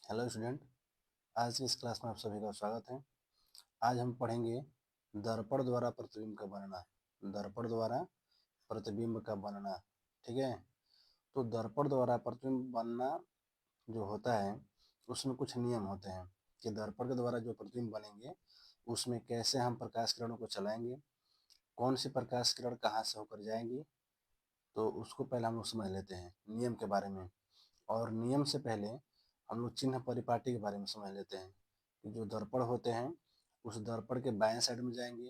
Hello student. आज की इस क्लास में आप सभी का स्वागत है। आज हम पढ़ेंगे दर्पण द्वारा प्रतिबिंब का बनना। दर्पण द्वारा प्रतिबिंब का बनना, ठीक है। तो दर्पण द्वारा प्रतिबिंब बनना जो होता है उसमें कुछ नियम होते हैं कि दर्पण के द्वारा जो प्रतिबिंब बनेंगे उसमें कैसे हम प्रकाश किरणों को चलाएंगे, कौन सी प्रकाश किरण कहाँ से होकर जाएंगी। तो उसको पहले हम लोग समझ लेते हैं नियम के बारे में। और नियम से पहले हम लोग चिन्ह परिपाटी के बारे में समझ लेते हैं कि जो दर्पण होते हैं उस दर्पण के बाएं साइड में जाएंगे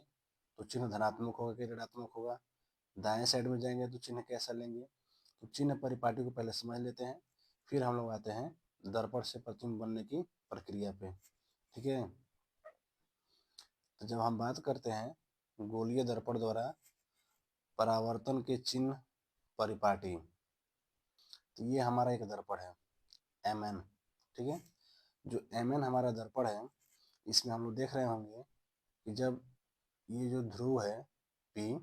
तो चिन्ह धनात्मक होगा कि ऋणात्मक होगा, दाएं साइड में जाएंगे तो चिन्ह कैसा लेंगे। तो चिन्ह परिपाटी को पहले समझ लेते हैं, फिर हम लोग आते हैं दर्पण से प्रतिबिंब बनने की प्रक्रिया पे, ठीक है। तो जब हम बात करते हैं गोलीय दर्पण द्वारा परावर्तन के चिन्ह परिपाटी, तो ये हमारा एक दर्पण है MN, ठीक है। जो MN हमारा दर्पण है इसमें हम लोग देख रहे होंगे कि जब ये जो ध्रुव है P,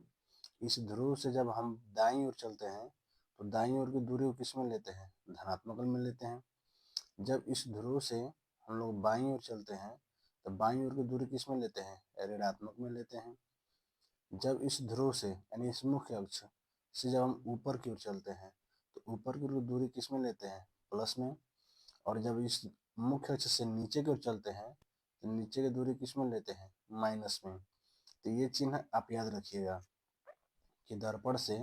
इस ध्रुव से जब हम दाईं ओर चलते हैं तो दाईं ओर की दूरी को किस में लेते हैं, धनात्मक में लेते हैं। जब इस ध्रुव से हम लोग बाईं ओर चलते हैं तो बाईं ओर की दूरी किस में लेते हैं, ऋणात्मक में लेते हैं। जब इस ध्रुव से यानी इस मुख्य अक्ष से जब हम ऊपर की ओर चलते हैं तो ऊपर की दूरी किस में लेते हैं, प्लस में। और जब इस मुख्य अक्ष से नीचे की ओर चलते हैं तो नीचे की दूरी किस में लेते हैं, माइनस में। तो ये चिन्ह आप याद रखिएगा कि दर्पण से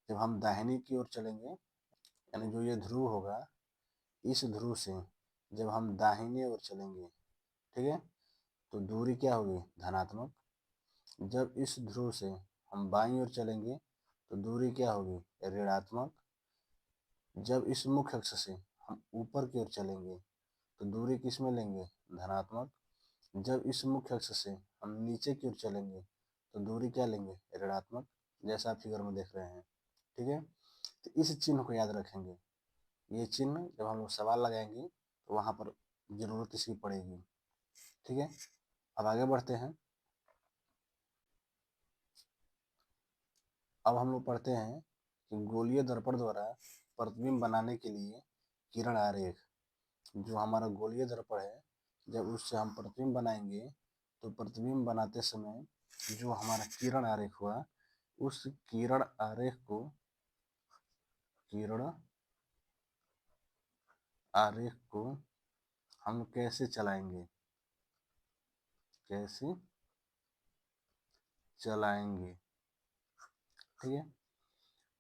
जब हम दाहिनी की ओर चलेंगे यानी जो ये ध्रुव होगा इस ध्रुव से जब हम दाहिने ओर चलेंगे, ठीक है, तो दूरी क्या होगी, धनात्मक। जब इस ध्रुव से हम बाईं ओर चलेंगे तो दूरी क्या होगी, ऋणात्मक। जब इस मुख्य अक्ष से हम ऊपर की ओर चलेंगे तो दूरी किस में लेंगे, धनात्मक। जब इस मुख्य अक्ष से हम नीचे की ओर चलेंगे तो दूरी क्या लेंगे, ऋणात्मक, जैसा आप फिगर में देख रहे हैं, ठीक है। तो इस चिन्ह को याद रखेंगे। ये चिन्ह जब हम लोग सवाल लगाएंगे तो वहां पर जरूरत इसकी पड़ेगी, ठीक है। अब आगे बढ़ते हैं। अब हम लोग पढ़ते हैं कि गोलीय दर्पण द्वारा प्रतिबिंब बनाने के लिए किरण आरेख, जो हमारा गोलीय दर्पण है जब उससे हम प्रतिबिंब बनाएंगे तो प्रतिबिंब बनाते समय जो हमारा किरण आरेख हुआ उस किरण आरेख को हम कैसे चलाएंगे, कैसे चलाएंगे, ठीक है।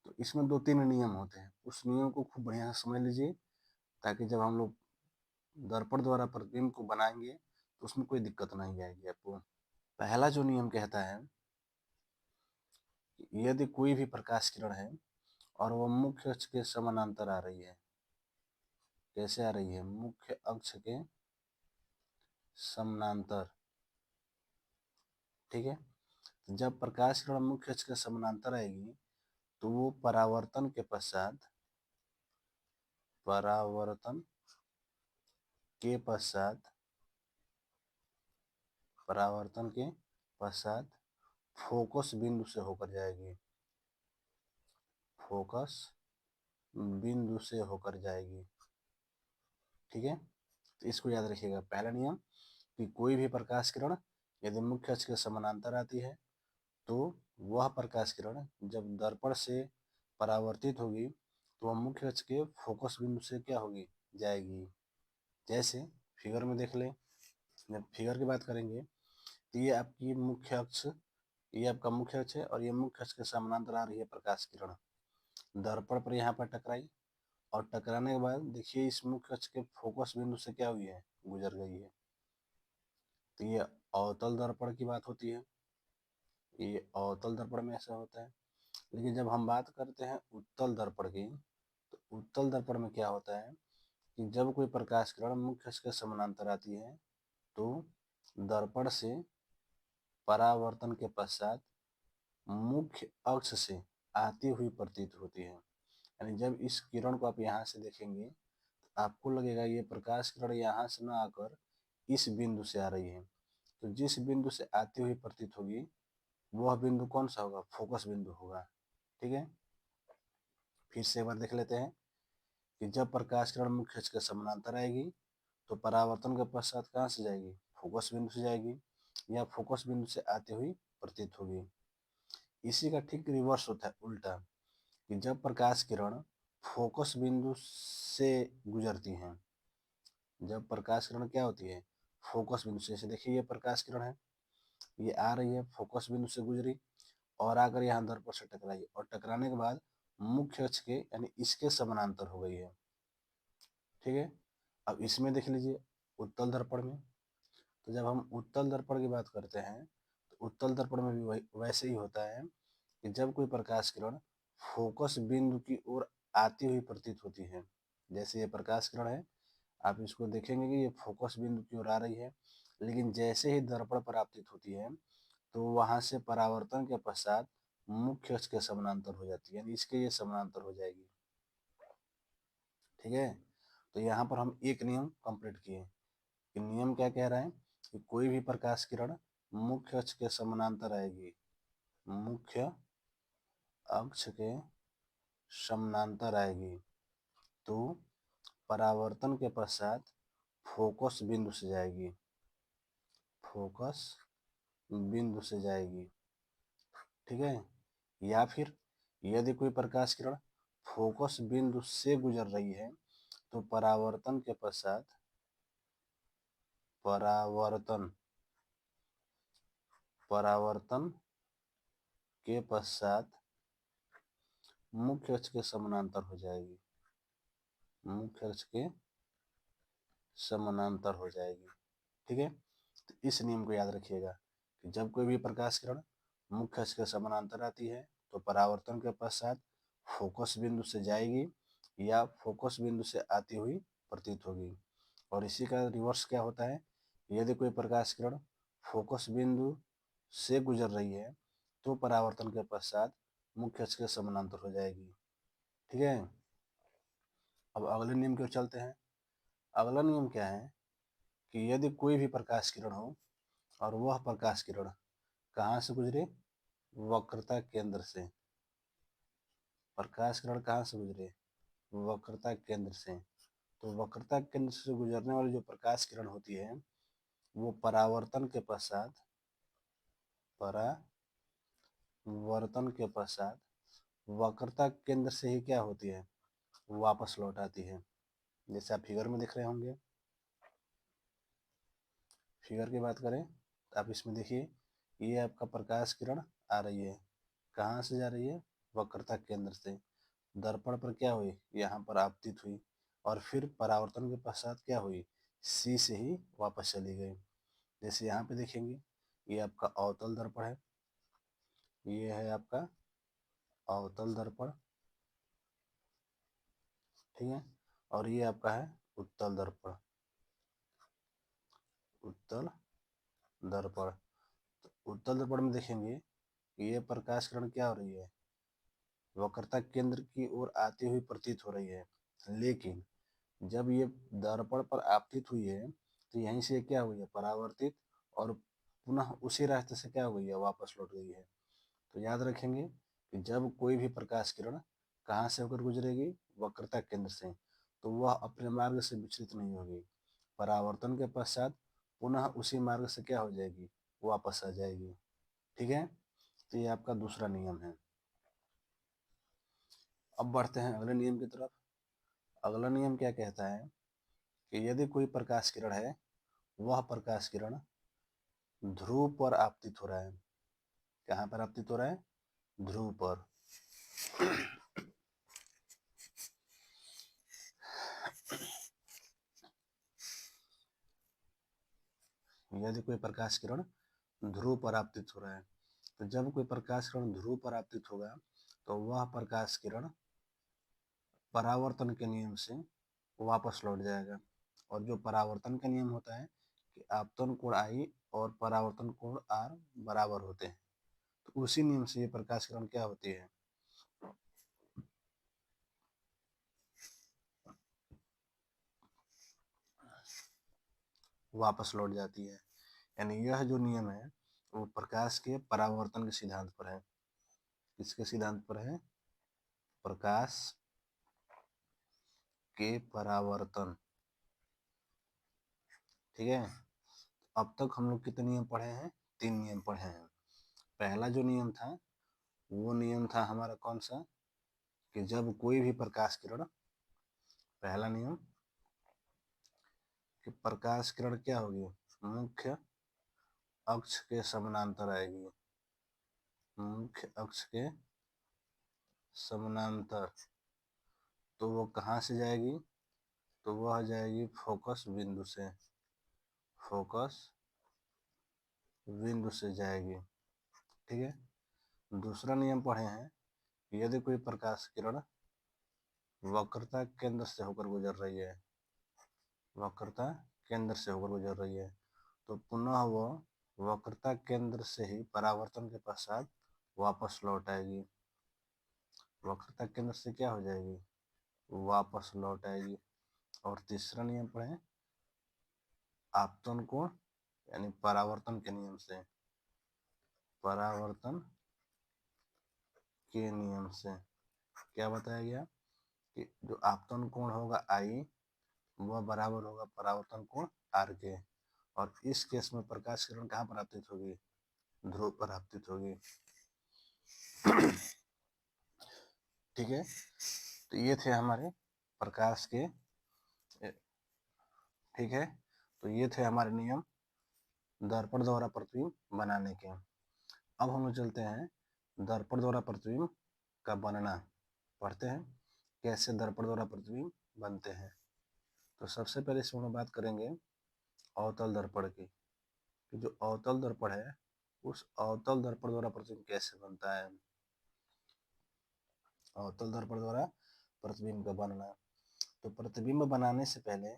तो इसमें दो तीन नियम होते हैं, उस नियम को खूब बढ़िया से समझ लीजिए ताकि जब हम लोग दर्पण द्वारा प्रतिबिंब को बनाएंगे तो उसमें कोई दिक्कत नहीं आएगी आपको। पहला जो नियम कहता है कि यदि कोई भी प्रकाश किरण है और वह मुख्य अक्ष के समानांतर आ रही है, कैसे आ रही है, मुख्य अक्ष के समानांतर, ठीक है। तो जब प्रकाश किरण मुख्य अक्ष के समानांतर आएगी तो वो परावर्तन के पश्चात परावर्तन के पश्चात फोकस बिंदु से होकर जाएगी, फोकस बिंदु से होकर जाएगी, ठीक है। तो इसको याद रखिएगा, पहला नियम कि कोई भी प्रकाश किरण यदि मुख्य अक्ष के समानांतर आती है तो वह प्रकाश किरण जब दर्पण से परावर्तित होगी तो वह मुख्य अक्ष के फोकस बिंदु से क्या होगी, जाएगी। जैसे फिगर में देख लें, जब फिगर की बात करेंगे तो ये आपका मुख्य अक्ष है और ये मुख्य अक्ष के समानांतर आ रही है प्रकाश किरण, दर्पण पर यहाँ पर टकराई और टकराने के बाद देखिए इस मुख्य अक्ष के फोकस बिंदु से क्या हुई है, गुजर गई है। तो ये अवतल दर्पण की बात होती है, ये अवतल दर्पण में ऐसा होता है। लेकिन जब हम बात करते हैं उत्तल दर्पण की तो उत्तल दर्पण में क्या होता है कि जब कोई प्रकाश किरण मुख्य अक्ष के समानांतर आती है तो दर्पण से परावर्तन के पश्चात मुख्य अक्ष से आती हुई प्रतीत होती है। यानी जब इस किरण को आप यहाँ से देखेंगे तो आपको लगेगा ये प्रकाश किरण यहाँ से ना आकर इस बिंदु से आ रही है। तो जिस बिंदु से आती हुई प्रतीत होगी वह बिंदु कौन सा होगा, फोकस बिंदु होगा, ठीक है। फिर से एक बार देख लेते हैं कि जब प्रकाश किरण मुख्य अक्ष के समानांतर आएगी तो परावर्तन के पश्चात कहाँ से जाएगी, फोकस बिंदु से जाएगी या फोकस बिंदु से आती हुई प्रतीत होगी। इसी का ठीक रिवर्स होता है, उल्टा, कि जब प्रकाश किरण फोकस बिंदु से गुजरती हैं, जब प्रकाश किरण क्या होती है, फोकस बिंदु से, जैसे देखिए ये प्रकाश किरण है, ये आ रही है फोकस बिंदु से गुजरी और आकर यहाँ दर्पण से टकराई और टकराने के बाद मुख्य अक्ष के यानी इसके समानांतर हो गई है। ठीक है, अब इसमें देख लीजिए उत्तल दर्पण में, तो जब हम उत्तल दर्पण की बात करते हैं तो उत्तल दर्पण में भी वैसे ही होता है कि जब कोई प्रकाश किरण फोकस बिंदु की ओर आती हुई प्रतीत होती है, जैसे ये प्रकाश किरण है, आप इसको देखेंगे कि ये फोकस बिंदु की ओर आ रही है, लेकिन जैसे ही दर्पण पर आपतित होती है तो वहां से परावर्तन के पश्चात मुख्य अक्ष के समानांतर हो जाती है, यानी इसके ये समानांतर हो जाएगी। ठीक है, तो यहाँ पर हम एक नियम कंप्लीट किए कि नियम क्या कह रहा है कि कोई भी प्रकाश किरण मुख्य अक्ष के समानांतर आएगी, मुख्य अक्ष के समानांतर आएगी, तो परावर्तन के पश्चात फोकस बिंदु से जाएगी, फोकस बिंदु से जाएगी। ठीक है, या फिर यदि कोई प्रकाश किरण फोकस बिंदु से गुजर रही है तो परावर्तन के पश्चात, परावर्तन परावर्तन के पश्चात मुख्य अक्ष के समानांतर हो जाएगी, मुख्य अक्ष के समानांतर हो जाएगी। ठीक है, तो इस नियम को याद रखिएगा कि जब कोई भी प्रकाश किरण मुख्य अक्ष के समानांतर आती है तो परावर्तन के पश्चात फोकस बिंदु से जाएगी या फोकस बिंदु से आती हुई प्रतीत होगी। और इसी का रिवर्स क्या होता है, यदि कोई प्रकाश किरण फोकस बिंदु से गुजर रही है तो परावर्तन के पश्चात मुख्य अक्ष के समानांतर हो जाएगी। ठीक है, अब अगले नियम की ओर चलते हैं। अगला नियम क्या है कि यदि कोई भी प्रकाश किरण हो और वह प्रकाश किरण कहाँ से गुजरे, वक्रता केंद्र से, प्रकाश किरण कहाँ से गुजरे, वक्रता केंद्र से, तो वक्रता केंद्र से गुजरने वाली जो प्रकाश किरण होती है वो परावर्तन के पश्चात, परावर्तन के पश्चात वक्रता केंद्र से ही क्या होती है, वापस लौट आती है। जैसे आप फिगर में देख रहे होंगे, फिगर की बात करें तो आप इसमें देखिए ये आपका प्रकाश किरण आ रही है, कहाँ से जा रही है, वक्रता केंद्र से, दर्पण पर क्या हुई, यहाँ पर आपतित हुई और फिर परावर्तन के पश्चात क्या हुई, सी से ही वापस चली गई। जैसे यहाँ पे देखेंगे ये आपका अवतल दर्पण है, ये है आपका अवतल दर्पण। ठीक है, और ये आपका है उत्तल दर्पण, उत्तल दर्पण। तो उत्तल दर्पण में देखेंगे कि ये प्रकाश किरण क्या हो रही है, वक्रता केंद्र की ओर आती हुई प्रतीत हो रही है, लेकिन जब ये दर्पण पर आपतित हुई है तो यहीं से क्या हुई है, परावर्तित, और पुनः उसी रास्ते से क्या हो गई है, वापस लौट गई है। तो याद रखेंगे कि जब कोई भी प्रकाश किरण कहाँ से होकर गुजरेगी, वक्रता केंद्र से, तो वह अपने मार्ग से विचलित नहीं होगी, परावर्तन के पश्चात पुनः उसी मार्ग से क्या हो जाएगी, वापस आ जाएगी। ठीक है, तो ये आपका दूसरा नियम है। अब बढ़ते हैं अगले नियम की तरफ। अगला नियम क्या कहता है कि यदि कोई प्रकाश किरण है, वह प्रकाश किरण ध्रुव पर आपतित हो रहा है, कहाँ पर आपतित हो रहा है, ध्रुव पर। यदि कोई प्रकाश किरण ध्रुव पर आपतित हो रहा है, तो जब कोई प्रकाश किरण ध्रुव पर आपतित होगा तो वह प्रकाश किरण परावर्तन के नियम से वापस लौट जाएगा। और जो परावर्तन का नियम होता है कि आपतन कोण आई और परावर्तन कोण आर बराबर होते हैं, तो उसी नियम से ये प्रकाश किरण क्या होती है, वापस लौट जाती है। यानी यह जो नियम है वो प्रकाश के परावर्तन के सिद्धांत पर है। किसके सिद्धांत पर है, प्रकाश के परावर्तन ठीक है। अब तक हम लोग कितने नियम पढ़े हैं? 3 नियम पढ़े हैं। पहला जो नियम था वो नियम था हमारा कौन सा, कि जब कोई भी प्रकाश किरण, पहला नियम कि प्रकाश किरण क्या होगी, मुख्य अक्ष के समानांतर आएगी, मुख्य अक्ष के समानांतर। तो वो कहाँ से जाएगी? तो वह जाएगी फोकस बिंदु से, फोकस बिंदु से जाएगी। ठीक है। दूसरा नियम पढ़े हैं कि यदि कोई प्रकाश किरण वक्रता केंद्र से होकर गुजर रही है, वक्रता केंद्र से होकर गुजर रही है, तो पुनः वह वक्रता केंद्र से ही परावर्तन के पश्चात वापस लौट आएगी। वक्रता केंद्र से क्या हो जाएगी? वापस लौट आएगी। और तीसरा नियम पढ़े, आपतन कोण यानी परावर्तन के नियम से, परावर्तन के नियम से क्या बताया गया कि जो आपतन कोण होगा आई, वह बराबर होगा परावर्तन कोण आर के। और इस केस में प्रकाश किरण कहाँ पर आपतित होगी? ध्रुव पर आपतित होगी। ठीक है। तो ये थे हमारे प्रकाश के, ठीक है, तो ये थे हमारे नियम दर्पण द्वारा प्रतिबिंब बनाने के। अब हम लोग चलते हैं दर्पण द्वारा प्रतिबिंब का बनना, पढ़ते हैं कैसे दर्पण द्वारा प्रतिबिंब बनते हैं। तो सबसे पहले इसमें हम बात करेंगे अवतल दर्पण की, कि जो अवतल दर्पण है उस अवतल दर्पण द्वारा प्रतिबिंब कैसे बनता है। अवतल दर्पण द्वारा प्रतिबिंब का बनना, तो प्रतिबिंब बनाने से पहले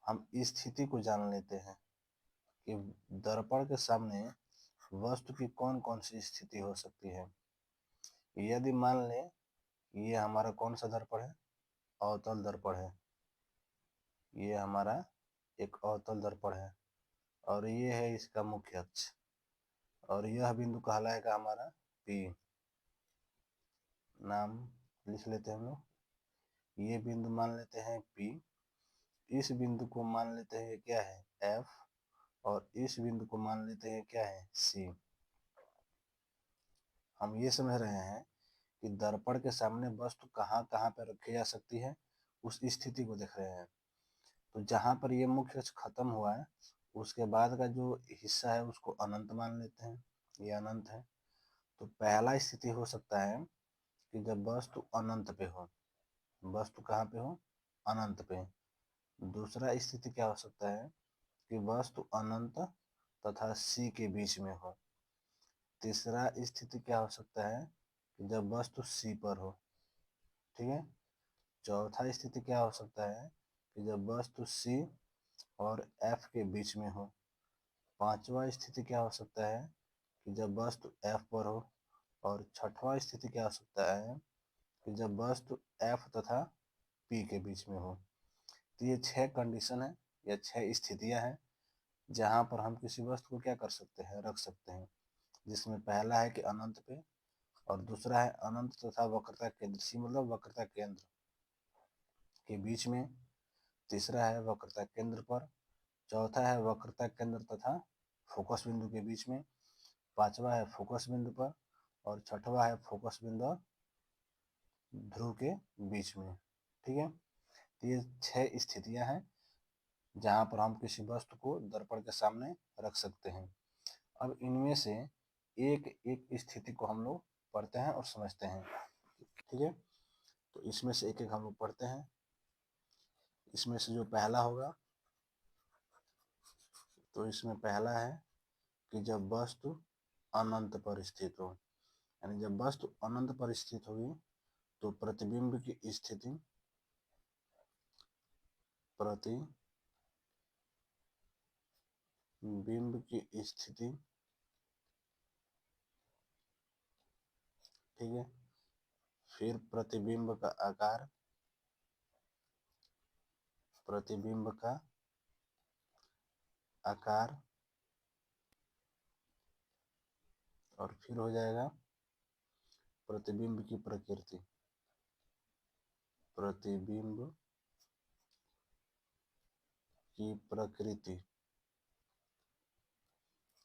हम इस स्थिति को जान लेते हैं कि दर्पण के सामने वस्तु की कौन कौन सी स्थिति हो सकती है। यदि मान लें ये हमारा कौन सा दर्पण है? अवतल दर्पण है। ये हमारा एक अवतल दर्पण है और ये है इसका मुख्य अक्ष, और यह बिंदु कहलाएगा हमारा P। नाम लिख लेते हैं हम लोग। ये बिंदु मान लेते हैं P, इस बिंदु को मान लेते हैं क्या है? F, और इस बिंदु को मान लेते हैं क्या है? C। हम ये समझ रहे हैं कि दर्पण के सामने वस्तु कहाँ कहाँ पर रखी जा सकती है, उस स्थिति को देख रहे हैं। तो जहाँ पर ये मुख्य अक्ष खत्म हुआ है उसके बाद का जो हिस्सा है उसको अनंत मान लेते हैं, ये अनंत है। तो पहला स्थिति हो सकता है कि जब वस्तु अनंत पे हो, वस्तु कहाँ पे हो? अनंत पे। दूसरा स्थिति क्या हो सकता है कि वस्तु अनंत तथा C के बीच में हो। तीसरा स्थिति क्या हो सकता है कि जब वस्तु C पर हो। ठीक है। चौथा स्थिति क्या हो सकता है कि जब वस्तु C और F के बीच में हो। पांचवा स्थिति क्या हो सकता है कि जब वस्तु F पर हो। और छठवां स्थिति क्या हो सकता है कि जब वस्तु F तथा P के बीच में हो। तो ये 6 कंडीशन है या 6 स्थितियां हैं जहां पर हम किसी वस्तु को क्या कर सकते हैं? रख सकते हैं। जिसमें पहला है कि अनंत पे, और दूसरा है अनंत तथा वक्रता केंद्र, C मतलब वक्रता केंद्र के बीच में। तीसरा है वक्रता केंद्र पर। चौथा है वक्रता केंद्र तथा फोकस बिंदु के बीच में। पांचवा है फोकस बिंदु पर। और छठवा है फोकस बिंदु और ध्रुव के बीच में। ठीक है। तो ये 6 स्थितियां हैं जहां पर हम किसी वस्तु को दर्पण के सामने रख सकते हैं। अब इनमें से एक एक स्थिति को हम लोग पढ़ते हैं और समझते हैं। ठीक है। तो इसमें से एक एक हम लोग पढ़ते हैं। इसमें से जो पहला होगा, तो इसमें पहला है कि जब वस्तु अनंत पर स्थित हो, यानी जब वस्तु अनंत पर स्थित होगी तो प्रतिबिंब की स्थिति, प्रतिबिंब की स्थिति, ठीक है, फिर प्रतिबिंब का आकार, प्रतिबिंब का आकार, और फिर हो जाएगा प्रतिबिंब की प्रकृति, प्रतिबिंब की प्रकृति।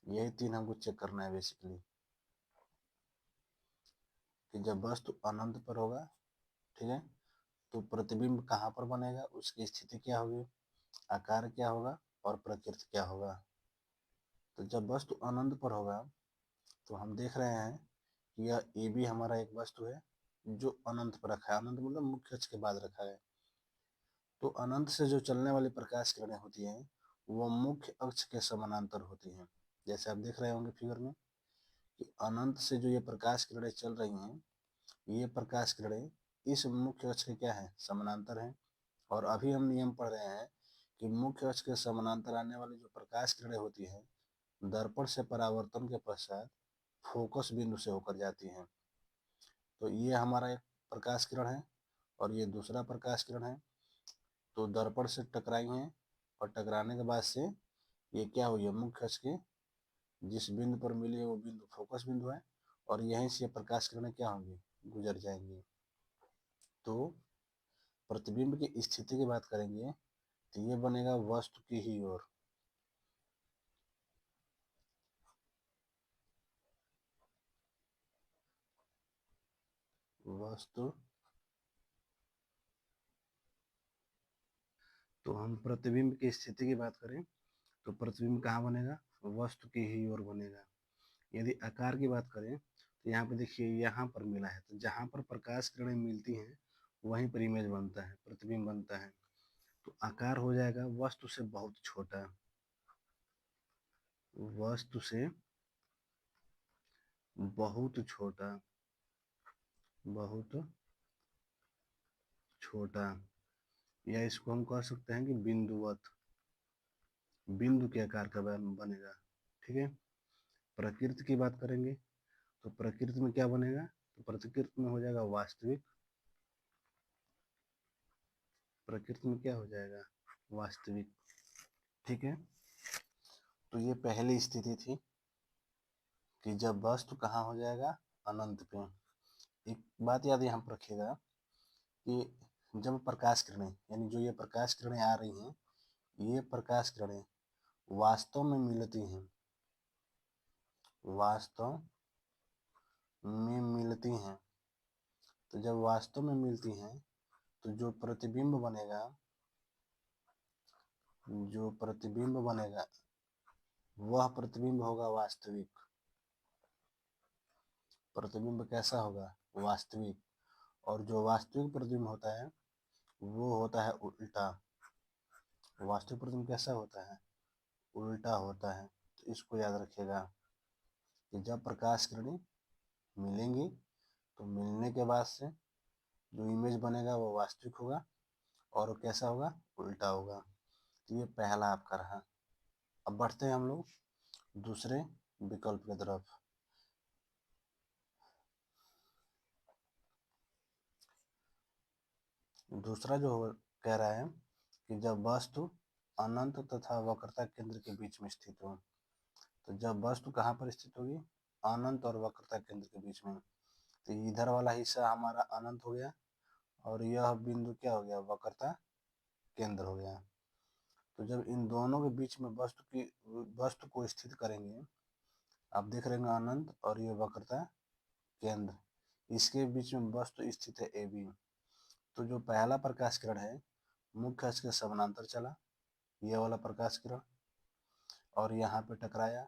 यही तीन हमको चेक करना है बेसिकली, कि जब वस्तु अनंत पर होगा, ठीक है, तो प्रतिबिंब कहाँ पर बनेगा, उसकी स्थिति क्या होगी, आकार क्या होगा और प्रकृति क्या होगा। तो जब वस्तु अनंत पर होगा तो हम देख रहे हैं कि यह ए बी हमारा एक वस्तु है जो अनंत पर रखा है। अनंत मतलब मुख्य अक्ष के बाद रखा है। तो अनंत से जो चलने वाली प्रकाश किरणें होती हैं वो मुख्य अक्ष के समानांतर होती हैं। जैसे आप देख रहे होंगे फिगर में कि अनंत से जो ये प्रकाश किरणें चल रही हैं, ये प्रकाश किरणें इस मुख्य अक्ष के क्या है, समानांतर हैं। और अभी हम नियम पढ़ रहे हैं कि मुख्य अक्ष के समानांतर आने वाली जो प्रकाश किरणें होती हैं दर्पण से परावर्तन के पश्चात फोकस बिंदु से होकर जाती हैं। तो ये हमारा एक प्रकाश किरण है और ये दूसरा प्रकाश किरण है। तो दर्पण से टकराई हैं और टकराने के बाद से ये क्या हुई है, मुख्य अक्ष के जिस बिंदु पर मिली है वो बिंदु फोकस बिंदु है और यहीं से प्रकाश किरणें क्या होंगी, गुजर जाएंगी। तो प्रतिबिंब की स्थिति की बात करेंगे तो ये बनेगा वस्तु की ही ओर। वस्तु, तो हम प्रतिबिंब की स्थिति की बात करें तो प्रतिबिंब कहाँ बनेगा, वस्तु की ही ओर बनेगा। यदि आकार की बात करें तो यहाँ पे देखिए यहाँ पर मिला है, तो जहाँ पर प्रकाश किरणें मिलती हैं वहीं पर इमेज बनता है, प्रतिबिंब बनता है। तो आकार हो जाएगा वस्तु से बहुत छोटा, वस्तु से बहुत छोटा, बहुत छोटा, या इसको हम कह सकते हैं कि बिंदुवत, बिंदु के आकार का बनेगा। ठीक है। प्रकृति की बात करेंगे तो प्रकृति में क्या बनेगा, तो प्रकृति में हो जाएगा वास्तविक, प्रकृति में क्या हो जाएगा, वास्तविक। ठीक है। तो ये पहली स्थिति थी कि जब वस्तु कहाँ हो जाएगा, अनंत पे। एक बात याद यहाँ पर रखिएगा कि जब प्रकाश किरणें, यानी जो ये प्रकाश किरणें आ रही हैं, ये प्रकाश किरणें वास्तव में मिलती हैं, वास्तव में मिलती हैं। तो जब वास्तव में मिलती हैं तो जो प्रतिबिंब बनेगा, जो प्रतिबिंब बनेगा वह प्रतिबिंब होगा वास्तविक। प्रतिबिंब कैसा होगा, वास्तविक। और जो वास्तविक प्रतिबिंब होता है वो होता है उल्टा। वास्तविक प्रतिबिंब कैसा होता है, उल्टा होता है। तो इसको याद रखिएगा कि जब प्रकाश किरणें मिलेंगी तो मिलने के बाद से जो इमेज बनेगा वो वास्तविक होगा और वो कैसा होगा, उल्टा होगा। तो ये पहला आपका रहा। अब बढ़ते हैं हम लोग दूसरे विकल्प की तरफ। दूसरा जो कह रहा है कि जब वस्तु अनंत तथा वक्रता केंद्र के बीच में स्थित हो। तो जब वस्तु कहाँ पर स्थित होगी, अनंत और वक्रता केंद्र के बीच में। तो इधर वाला हिस्सा हमारा अनंत हो गया और यह बिंदु क्या हो गया, वक्रता केंद्र हो गया। तो जब इन दोनों के बीच में वस्तु को स्थित करेंगे, आप देख रहे हैं अनंत और ये वक्रता केंद्र, इसके बीच में वस्तु स्थित है ए बी। तो जो पहला प्रकाश किरण है मुख्य अक्ष के समानांतर चला, यह वाला प्रकाश किरण, और यहाँ पे टकराया।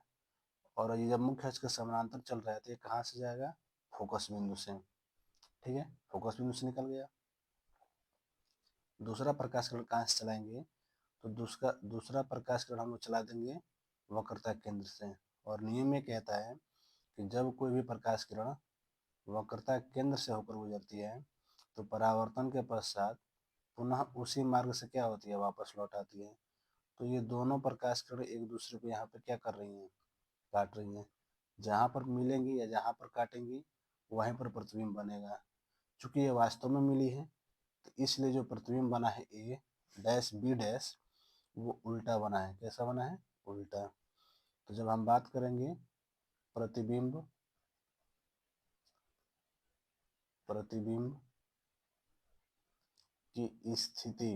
और ये जब मुख्य अक्ष के समानांतर चल रहा है तो ये कहाँ से जाएगा, फोकस बिंदु से। ठीक है, फोकस बिंदु से निकल गया। दूसरा प्रकाश किरण कहाँ से चलाएंगे, तो दूसरा प्रकाश किरण हम लोग चला देंगे वक्रता केंद्र से। और नियम ये कहता है कि जब कोई भी प्रकाश किरण वक्रता केंद्र से होकर गुजरती है तो परावर्तन के पश्चात पुनः उसी मार्ग से क्या होती है, वापस लौट आती है। तो ये दोनों प्रकाश किरण एक दूसरे को यहाँ पे क्या कर रही हैं, काट रही हैं। जहाँ पर मिलेंगी या जहाँ पर काटेंगी वहीं पर प्रतिबिंब बनेगा। चूंकि ये वास्तव में मिली है तो इसलिए जो प्रतिबिंब बना है ए डैश बी डैश वो उल्टा बना है। कैसा बना है, उल्टा। तो जब हम बात करेंगे प्रतिबिंब, प्रतिबिंब की स्थिति,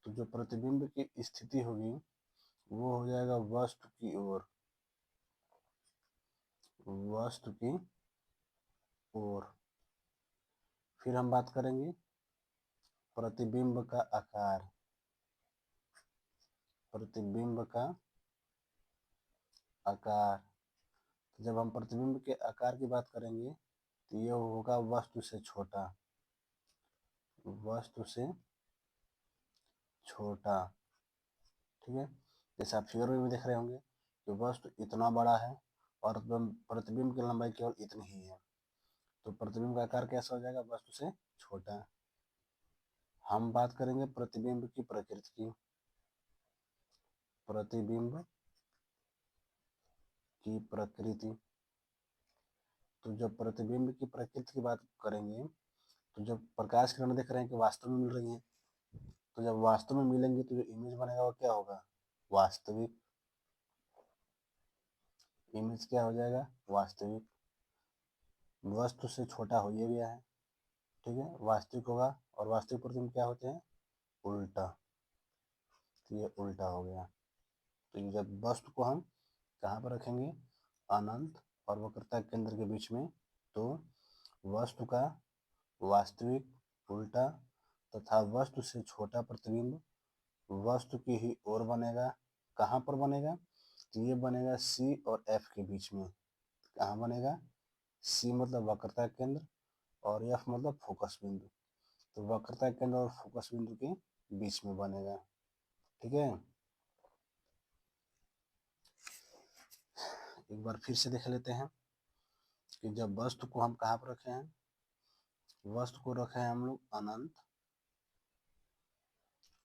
तो जो प्रतिबिंब की स्थिति होगी वो हो जाएगा वस्तु की ओर, वस्तु की ओर। फिर हम बात करेंगे प्रतिबिंब का आकार, प्रतिबिंब का आकार। जब हम प्रतिबिंब के आकार की बात करेंगे तो ये होगा वस्तु से छोटा, वस्तु से छोटा। ठीक है, जैसे आप फिगर में भी देख रहे होंगे कि वस्तु इतना बड़ा है और प्रतिबिंब की लंबाई केवल इतनी ही है, तो प्रतिबिंब का आकार कैसा हो जाएगा, वस्तु से छोटा। हम बात करेंगे प्रतिबिंब की प्रकृति की, प्रतिबिंब की प्रकृति। तो जब प्रतिबिंब की प्रकृति की बात करेंगे तो जब प्रकाश किरण देख रहे हैं कि वास्तव में मिल रही है, तो जब वास्तव में मिलेंगे तो जो इमेज बनेगा वो क्या होगा, वास्तविक। इमेज क्या हो जाएगा, वास्तविक। वस्तु से छोटा हो ये गया है, ठीक है, वास्तविक होगा। और वास्तविक प्रतिबिंब क्या होते हैं, उल्टा। तो ये उल्टा हो गया। तो ये जब वस्तु को हम कहाँ पर रखेंगे, अनंत और वक्रता केंद्र के बीच में, तो वस्तु का वास्तविक उल्टा तथा वस्तु से छोटा प्रतिबिंब वस्तु की ही ओर बनेगा। कहाँ पर बनेगा, तो ये बनेगा सी और एफ के बीच में। कहाँ बनेगा, सी मतलब वक्रता केंद्र और एफ मतलब फोकस बिंदु। तो वक्रता केंद्र और फोकस बिंदु के बीच में बनेगा। ठीक है, एक बार फिर से देख लेते हैं कि जब वस्तु को हम कहाँ पर रखे हैं, वस्तु को रखे हैं हम लोग अनंत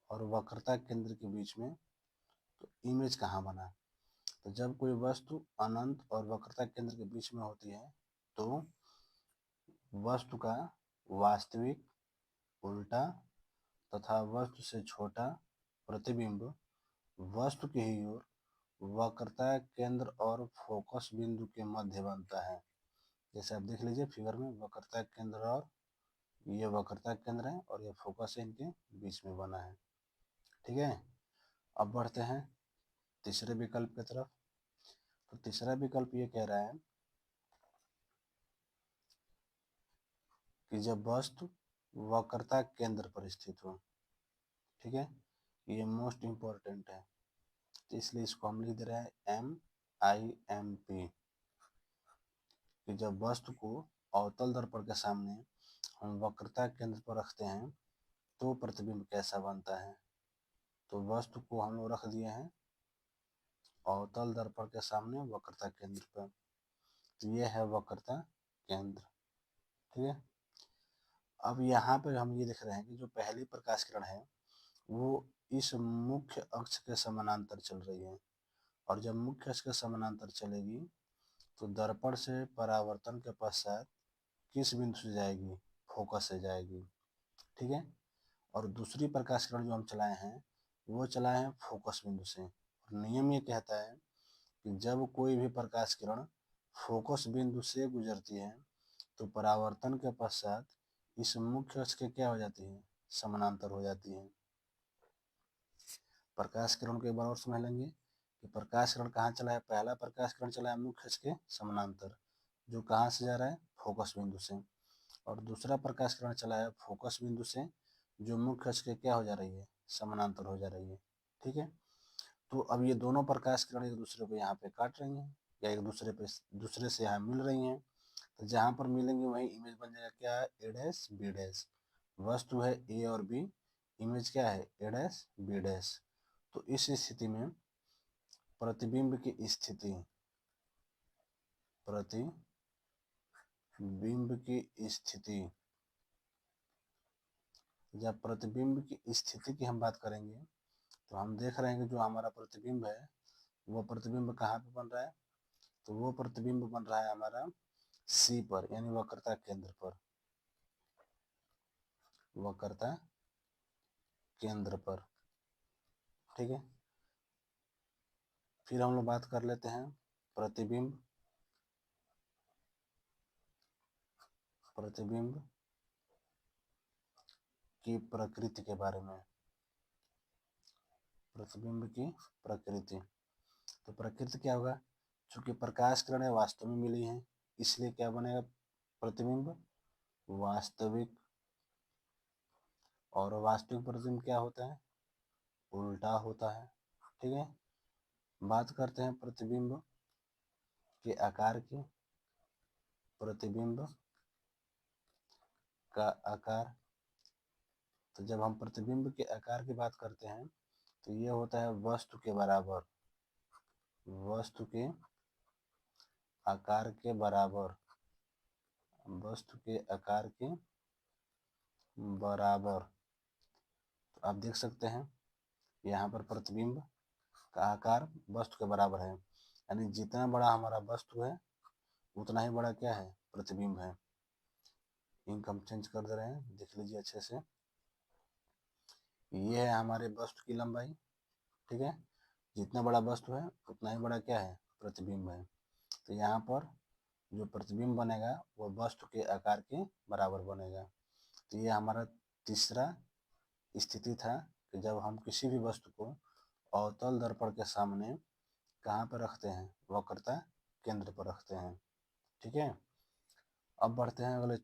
और वक्रता केंद्र के बीच में, तो इमेज कहाँ बना। तो जब कोई वस्तु अनंत और वक्रता केंद्र के बीच में होती है तो वस्तु का वास्तविक उल्टा तथा वस्तु से छोटा प्रतिबिंब वस्तु की ही ओर वक्रता केंद्र और फोकस बिंदु के मध्य बनता है। जैसे आप देख लीजिए फिगर में, वक्रता केंद्र और ये वक्रता केंद्र है और ये फोकस है, इनके बीच में बना है। ठीक है, अब बढ़ते हैं तीसरे विकल्प की तरफ। तो तीसरा विकल्प ये कह रहा है कि जब वस्तु वक्रता केंद्र पर स्थित हो। ठीक है, ये मोस्ट इंपॉर्टेंट है, तो इसलिए इसको हम लिख दे रहे हैं MIMP। कि जब वस्तु को अवतल दर्पण के सामने हम वक्रता केंद्र पर रखते हैं तो प्रतिबिंब कैसा बनता है। तो वस्तु को हम लोग रख दिए हैं अवतल दर्पण के सामने वक्रता केंद्र पर, तो ये है वक्रता केंद्र। ठीक है, अब यहाँ पर हम ये देख रहे हैं कि जो पहली प्रकाश किरण है वो इस मुख्य अक्ष के समानांतर चल रही है, और जब मुख्य अक्ष के समानांतर चलेगी तो दर्पण से परावर्तन के पश्चात किस बिंदु से जाएगी, फोकस से जाएगी। ठीक है, और दूसरी प्रकाश किरण जो हम चलाए हैं वो चलाए हैं फोकस बिंदु से। और नियम ये कहता है कि जब कोई भी प्रकाश किरण फोकस बिंदु से गुजरती है तो परावर्तन के पश्चात इस मुख्य अक्ष के क्या हो जाती है, समानांतर हो जाती है। प्रकाश किरण को एक बार और समझ लेंगे कि प्रकाश किरण कहाँ चला है, पहला प्रकाश किरण चला है मुख्य अक्ष के समानांतर, जो कहाँ से जा रहा है, फोकस बिंदु से। और दूसरा प्रकाश किरण चला है फोकस बिंदु से, जो मुख्य अक्ष के क्या हो जा रही है, समानांतर हो जा रही है। ठीक है, तो अब ये दोनों प्रकाश किरण एक दूसरे को यहाँ पे काट रही हैं या एक दूसरे से यहाँ मिल रही हैं। तो जहाँ पर मिलेंगे वही इमेज बन जाएगा क्या, ए डैश बी डैश। वस्तु है ए और बी, इमेज क्या है, ए डैश बी डैश। तो इस स्थिति में प्रतिबिंब की स्थिति, प्रतिबिंब की स्थिति, जब प्रतिबिंब की स्थिति की हम बात करेंगे तो हम देख रहे हैं कि जो हमारा प्रतिबिंब है वो प्रतिबिंब कहाँ पे बन रहा है, तो वो प्रतिबिंब बन रहा है हमारा सी पर, यानी वक्रता केंद्र पर, वक्रता केंद्र पर। ठीक है, फिर हम लोग बात कर लेते हैं प्रतिबिंब, प्रतिबिंब की प्रकृति के बारे में। प्रतिबिंब की प्रकृति। तो प्रकृति क्या होगा, चूंकि प्रकाश किरणें वास्तव में मिली हैं इसलिए क्या बनेगा, प्रतिबिंब वास्तविक। और वास्तविक प्रतिबिंब क्या होता है, उल्टा होता है। ठीक है, बात करते हैं प्रतिबिंब के आकार की। प्रतिबिंब का आकार, तो जब हम प्रतिबिंब के आकार की बात करते हैं तो ये होता है वस्तु के बराबर, वस्तु के आकार के बराबर, वस्तु के आकार के बराबर। तो आप देख सकते हैं यहाँ पर प्रतिबिंब का आकार वस्तु के बराबर है, यानी जितना बड़ा हमारा वस्तु है उतना ही बड़ा क्या है, प्रतिबिंब है। इंक हम चेंज कर दे रहे हैं, देख लीजिए अच्छे से। ये है हमारे वस्तु की लंबाई। ठीक है, जितना बड़ा वस्तु है उतना ही बड़ा क्या है, प्रतिबिंब है। तो यहाँ पर जो प्रतिबिंब बनेगा वो वस्तु के आकार के बराबर बनेगा। तो ये हमारा तीसरा स्थिति था कि जब हम किसी भी वस्तु को अवतल दर्पण के सामने कहाँ पर रखते हैं, वक्रता केंद्र पर रखते हैं। ठीक है, अब बढ़ते हैं अगले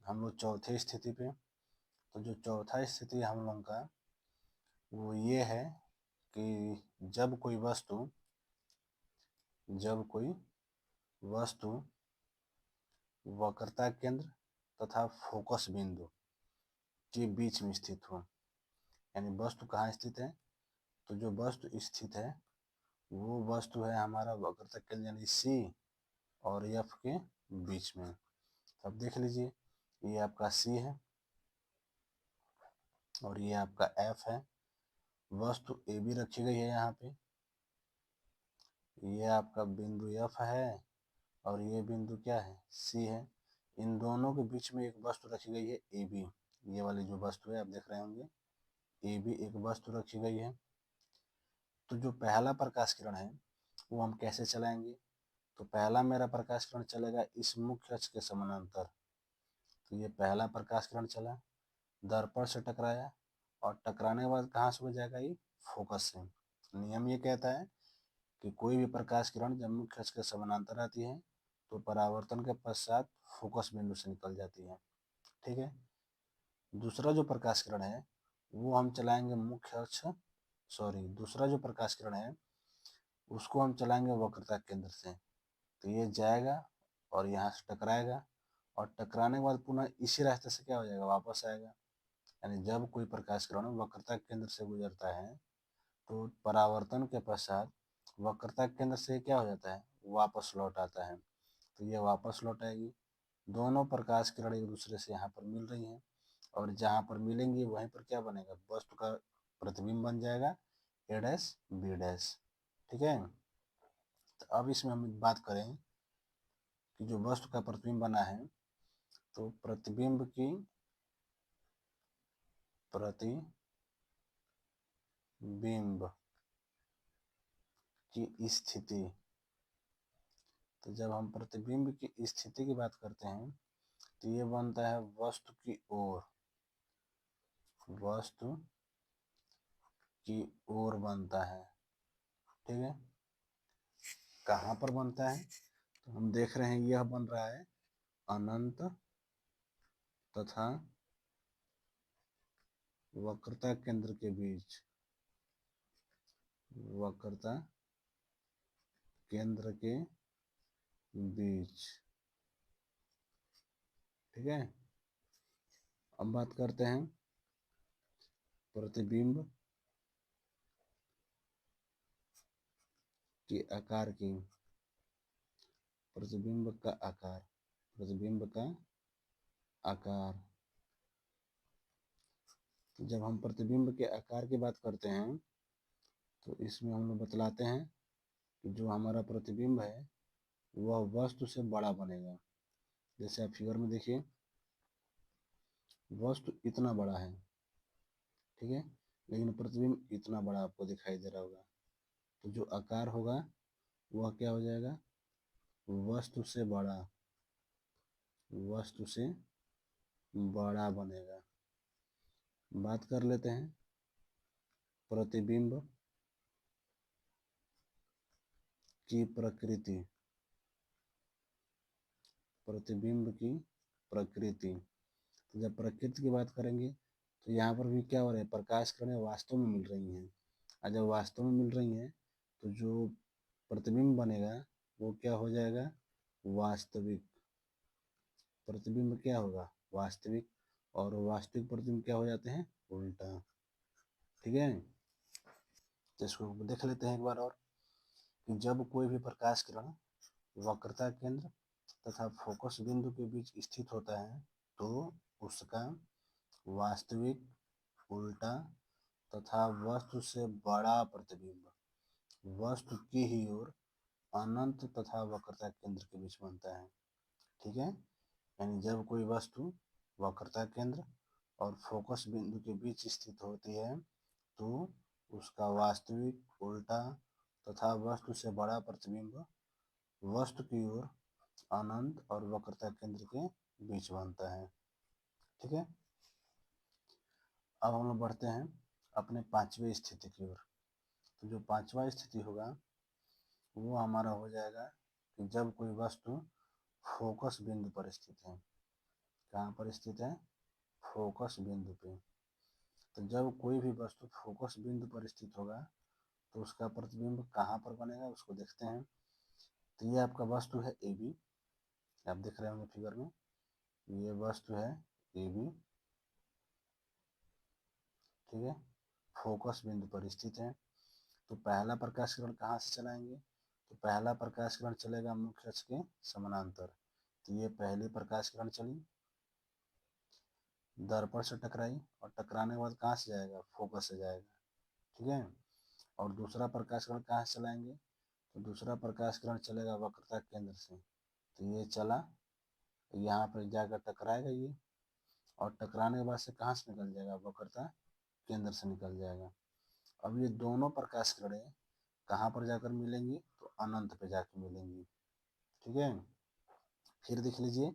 हम लोग चौथी स्थिति पे। तो जो चौथा स्थिति हम लोग का वो ये है कि जब कोई वस्तु वक्रता केंद्र तथा फोकस बिंदु के बीच में स्थित हो। यानी वस्तु कहाँ स्थित है, तो जो वस्तु स्थित है वो वस्तु है हमारा वक्रता केंद्र यानी सी और एफ के बीच में। अब देख लीजिए, ये आपका सी है और ये आपका एफ है। वस्तु ए बी रखी गई है यहाँ पे, ये आपका बिंदु एफ है और ये बिंदु क्या है, सी है। इन दोनों के बीच में एक वस्तु रखी गई है ए बी, ये वाली जो वस्तु है आप देख रहे होंगे, ए बी एक वस्तु रखी गई है। तो जो पहला प्रकाश किरण है वो हम कैसे चलाएंगे, तो पहला मेरा प्रकाश किरण चलेगा इस मुख्य अक्ष के समानांतर। तो ये पहला प्रकाश किरण चला, दर्पण से टकराया और टकराने के बाद कहाँ से हो जाएगा, ये फोकस से। नियम ये कहता है कि कोई भी प्रकाश किरण जब मुख्य अक्ष के समानांतर आती है तो परावर्तन के पश्चात फोकस बिंदु से निकल जाती है। ठीक है, दूसरा जो प्रकाश किरण है वो हम चलाएंगे दूसरा जो प्रकाश किरण है उसको हम चलाएंगे वक्रता केंद्र से। तो ये जाएगा और यहाँ से टकराएगा और टकराने के बाद पुनः इसी रास्ते से क्या हो जाएगा, वापस आएगा। यानी जब कोई प्रकाश किरण वक्रता केंद्र से गुजरता है तो परावर्तन के पश्चात वक्रता केंद्र से क्या हो जाता है, वापस लौट आता है। तो ये वापस लौट आएगी। दोनों प्रकाश किरण एक दूसरे से यहाँ पर मिल रही हैं और जहाँ पर मिलेंगी वहीं पर क्या बनेगा, वस्तु का प्रतिबिंब बन जाएगा ए डैश बी डैश। ठीक है, तो अब इसमें हम बात करें कि जो वस्तु का प्रतिबिंब बना है तो प्रतिबिंब की स्थिति। तो जब हम प्रतिबिंब की स्थिति की बात करते हैं तो ये बनता है वस्तु की ओर बनता है। ठीक है, कहाँ पर बनता है, तो हम देख रहे हैं यह बन रहा है अनंत तथा वक्रता केंद्र के बीच, वक्रता केंद्र के बीच। ठीक है, अब बात करते हैं प्रतिबिंब के आकार की। प्रतिबिंब का आकार। तो जब हम प्रतिबिंब के आकार की बात करते हैं तो इसमें हम लोग बतलाते हैं कि जो हमारा प्रतिबिंब है वह वस्तु से बड़ा बनेगा। जैसे आप फिगर में देखिए, वस्तु इतना बड़ा है, ठीक है, लेकिन प्रतिबिंब इतना बड़ा आपको दिखाई दे रहा होगा। तो जो आकार होगा वह क्या हो जाएगा, वस्तु से बड़ा बनेगा। बात कर लेते हैं प्रतिबिंब की प्रकृति, प्रतिबिंब की प्रकृति। तो जब प्रकृति की बात करेंगे तो यहाँ पर भी क्या हो रहा है, प्रकाश किरणें वास्तव में मिल रही हैं। और जब वास्तव में मिल रही हैं तो जो प्रतिबिंब बनेगा वो क्या हो जाएगा, वास्तविक। प्रतिबिंब क्या होगा, वास्तविक। और वास्तविक प्रतिबिंब क्या हो जाते हैं, उल्टा। ठीक है, तो इसको देख लेते हैं एक बार और कि जब कोई भी प्रकाश किरण वक्रता केंद्र तथा फोकस बिंदु के बीच स्थित होता है तो उसका वास्तविक, उल्टा तथा वस्तु से बड़ा प्रतिबिंब वस्तु की ही ओर अनंत तथा वक्रता केंद्र के बीच बनता है। ठीक है, यानी जब कोई वस्तु वक्रता केंद्र और फोकस बिंदु के बीच स्थित होती है तो उसका वास्तविक, उल्टा तथा वस्तु से बड़ा प्रतिबिंब वस्तु की ओर अनंत और वक्रता केंद्र के बीच बनता है। ठीक है, अब हम लोग बढ़ते हैं अपने पांचवी स्थिति की ओर। तो जो पांचवा स्थिति होगा वो हमारा हो जाएगा कि जब कोई वस्तु फोकस बिंदु पर स्थित है। कहाँ पर स्थित है, फोकस बिंदु पे। तो जब कोई भी वस्तु फोकस बिंदु पर स्थित होगा तो उसका प्रतिबिंब कहाँ पर बनेगा उसको देखते हैं। तो ये आपका वस्तु है ए बी, आप देख रहे होंगे फिगर में, ये वस्तु है ए बी। ठीक है, फोकस बिंदु पर स्थित है। तो पहला प्रकाश किरण कहाँ से चलाएंगे, तो पहला प्रकाश किरण चलेगा मुख्य अक्ष के समानांतर। तो ये पहली प्रकाश किरण चली, दर्पण से टकराई और टकराने के बाद कहाँ से जाएगा, फोकस से जाएगा। ठीक है, और दूसरा प्रकाश किरण कहाँ से चलाएंगे, तो दूसरा प्रकाश किरण चलेगा वक्रता केंद्र से। तो ये चला, तो यहाँ पर जाकर टकराएगा ये, और टकराने के बाद से कहाँ से निकल जाएगा, वक्रता केंद्र से निकल जाएगा। अब ये दोनों प्रकाश किरणें कहाँ पर जाकर मिलेंगी, तो अनंत पे जाकर मिलेंगी। ठीक है, फिर देख लीजिए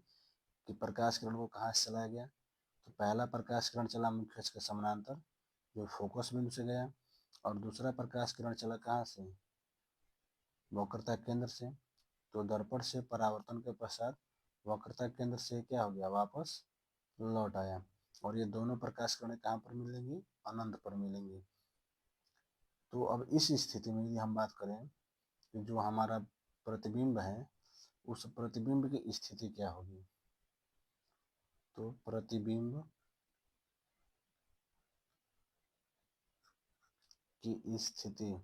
कि प्रकाश किरण को कहाँ से चलाया गया। तो पहला प्रकाश किरण चला मुख्य अक्ष के समानांतर जो फोकस बिंदु से गया, और दूसरा प्रकाश किरण चला कहाँ से, वक्रता केंद्र से। तो दर्पण से परावर्तन के पश्चात वक्रता केंद्र से क्या हो गया, वापस लौट आया। और ये दोनों प्रकाश किरणें कहाँ पर मिलेंगी, अनंत पर मिलेंगी। तो अब इस स्थिति में यदि हम बात करें कि जो हमारा प्रतिबिंब है उस प्रतिबिंब की स्थिति क्या होगी, तो प्रतिबिंब की स्थिति,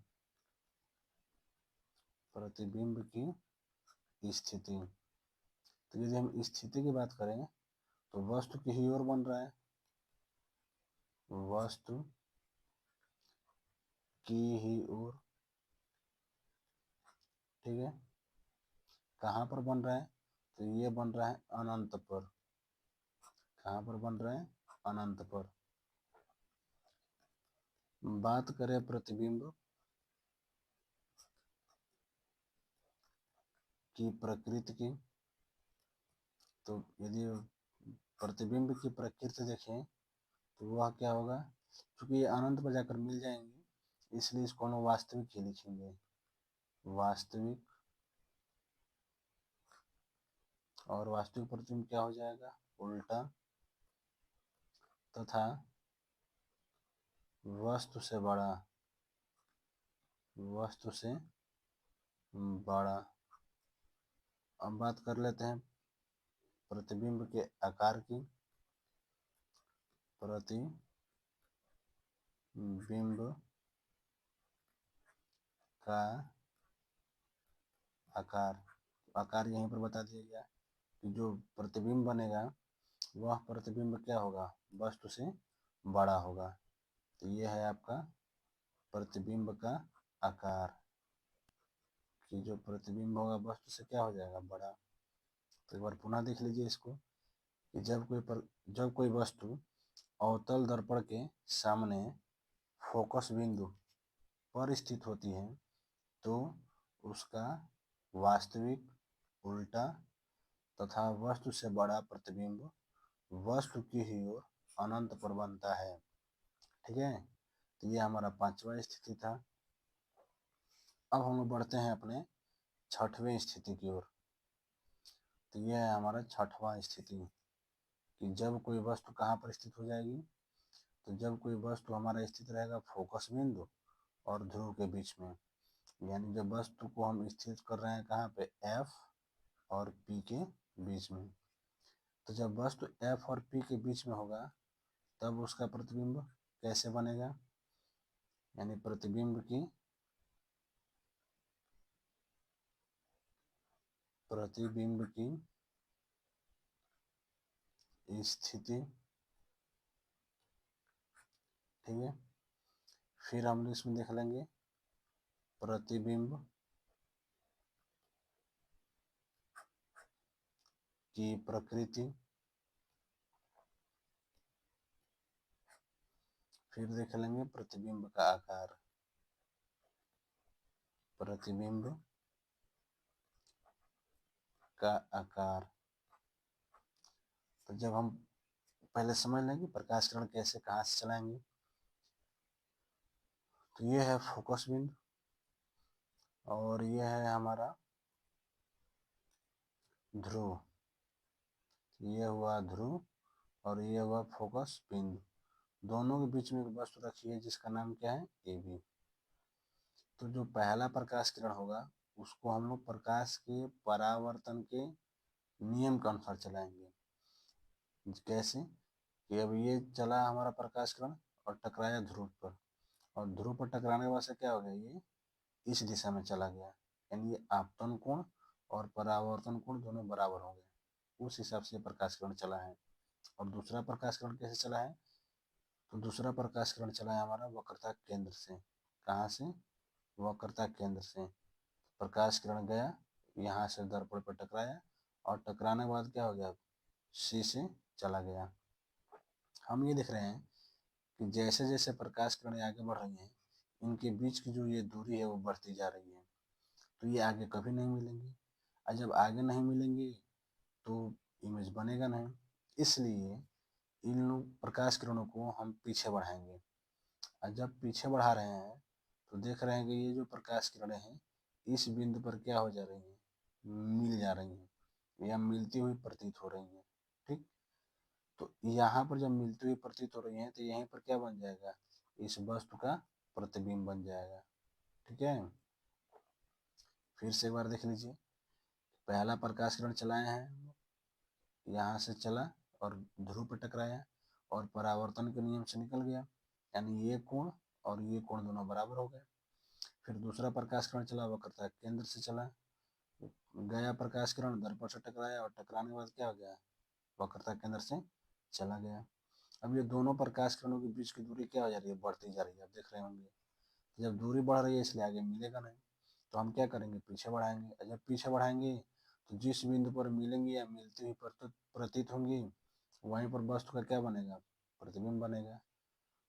प्रतिबिंब की स्थिति। तो यदि हम स्थिति की बात करें तो वस्तु की ही ओर बन रहा है, वस्तु की ही ओर। ठीक है, कहाँ पर बन रहा है, तो ये बन रहा है अनंत पर। कहाँ पर बन रहा है, अनंत पर। बात करें प्रतिबिंब की प्रकृति की, तो यदि प्रतिबिंब की प्रकृति देखें तो वह क्या होगा, क्योंकि ये अनंत पर जाकर मिल जाएंगे इसलिए इसको हम वास्तविक ही लिखेंगे, वास्तविक। और वास्तविक प्रतिबिंब क्या हो जाएगा, उल्टा तथा वस्तु से बड़ा, वस्तु से बड़ा। अब बात कर लेते हैं प्रतिबिंब के आकार की। प्रतिबिंब का आकार, आकार यहीं पर बता दिया गया कि जो प्रतिबिंब बनेगा वह प्रतिबिंब क्या होगा, वस्तु से बड़ा होगा। तो ये है आपका प्रतिबिंब का आकार, कि जो प्रतिबिंब होगा वस्तु से क्या हो जाएगा, बड़ा। तो एक बार पुनः देख लीजिए इसको कि जब कोई वस्तु अवतल दर्पण के सामने फोकस बिंदु पर स्थित होती है तो उसका वास्तविक, उल्टा तथा वस्तु से बड़ा प्रतिबिंब वस्तु की ही ओर अनंत पर बनता है। ठीक है, तो ये हमारा पांचवा स्थिति था। अब हम लोग बढ़ते हैं अपने छठवें स्थिति की ओर। तो यह है हमारा छठवां स्थिति कि जब कोई वस्तु कहाँ पर स्थित हो जाएगी, तो जब कोई वस्तु हमारा स्थित रहेगा फोकस बिंदु और ध्रुव के बीच में, यानी जब वस्तु को हम स्थित कर रहे हैं कहाँ पे, F और P के बीच में। तो जब वस्तु F और P के बीच में होगा तब उसका प्रतिबिंब कैसे बनेगा, यानी प्रतिबिंब की स्थिति, ठीक है। फिर हम इसमें देख लेंगे प्रतिबिंब की प्रकृति, फिर देख लेंगे प्रतिबिंब का आकार, प्रतिबिंब का आकार। तो जब हम पहले समझ लेंगे प्रकाश किरण कैसे कहाँ से चलाएंगे, तो ये है फोकस बिंदु और ये है हमारा ध्रुव, ये हुआ ध्रुव और ये हुआ फोकस बिंदु। दोनों के बीच में एक वस्तु रखी है जिसका नाम क्या है, ए बी। तो जो पहला प्रकाश किरण होगा उसको हम लोग प्रकाश के परावर्तन के नियम के अनुसार चलाएंगे। कैसे कि अब ये चला हमारा प्रकाश किरण और टकराया ध्रुव पर, और ध्रुव पर टकराने के बाद से क्या हो गया, ये इस दिशा में चला गया, यानी ये आपतन कोण और परावर्तन कोण दोनों बराबर हो गए। उस हिसाब से प्रकाश किरण चला है। और दूसरा प्रकाश किरण कैसे चला है, तो दूसरा प्रकाश किरण चला है हमारा वक्रता केंद्र से। कहाँ से, वक्रता केंद्र से प्रकाश किरण गया, यहाँ से दर्पण पर टकराया और टकराने के बाद क्या हो गया, सी से चला गया। हम ये देख रहे हैं कि जैसे जैसे प्रकाश किरणें आगे बढ़ रही हैं इनके बीच की जो ये दूरी है वो बढ़ती जा रही है, तो ये आगे कभी नहीं मिलेंगी, और जब आगे नहीं मिलेंगी तो इमेज बनेगा नहीं। इसलिए इन प्रकाश किरणों को हम पीछे बढ़ाएंगे, और जब पीछे बढ़ा रहे हैं तो देख रहे हैं कि ये जो प्रकाश किरणें हैं इस बिंदु पर क्या हो जा रही हैं, मिल जा रही हैं या मिलती हुई प्रतीत हो रही हैं, ठीक। तो यहाँ पर जब मिलती हुई प्रतीत हो रही हैं तो यहीं पर क्या बन जाएगा, इस वस्तु का प्रतिबिंब बन जाएगा, ठीक है। फिर से एक बार देख लीजिए, पहला प्रकाश किरण चलाए हैं, यहाँ से चला और ध्रुव पर टकराया और परावर्तन के नियम से निकल गया, यानी ये कोण और ये कोण दोनों बराबर हो गए। फिर दूसरा प्रकाश किरण चला वक्रता केंद्र से चला गया, प्रकाश किरण दर्पण से टकराया और टकराने के बाद क्या हो गया, वक्रता केंद्र से चला गया। अब ये दोनों प्रकाश किरणों के बीच की दूरी क्या हो जा रही है, बढ़ती जा रही है, आप देख रहे होंगे। जब दूरी बढ़ रही है इसलिए आगे मिलेगा नहीं, तो हम क्या करेंगे, पीछे बढ़ाएंगे, और जब पीछे बढ़ाएंगे तो जिस बिंदु पर मिलेंगे या मिलती हुई प्रतीत होंगी वहीं पर वस्तु का क्या बनेगा, प्रतिबिंब बनेगा।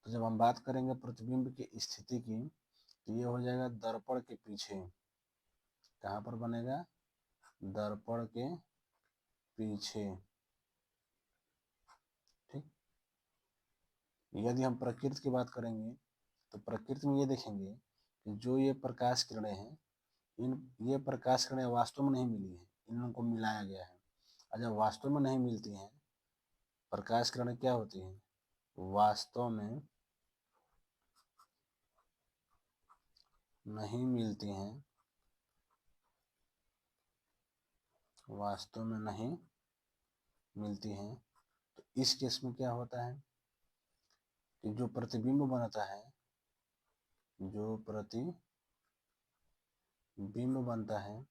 तो जब हम बात करेंगे प्रतिबिंब की स्थिति की तो ये हो जाएगा दर्पण के पीछे, कहाँ पर बनेगा, दर्पण के पीछे, ठीक। यदि हम प्रकृति की बात करेंगे तो प्रकृति में ये देखेंगे कि जो ये प्रकाश किरणें हैं इन ये प्रकाश किरणें वास्तव में नहीं मिली है, इन लोगों को मिलाया गया है। और जब वास्तव में नहीं मिलती हैं प्रकाश किरणें क्या होती हैं, वास्तव में नहीं मिलती हैं, वास्तव में नहीं मिलती हैं, तो इस केस में क्या होता है कि जो प्रतिबिंब बनता है, जो प्रतिबिंब बनता है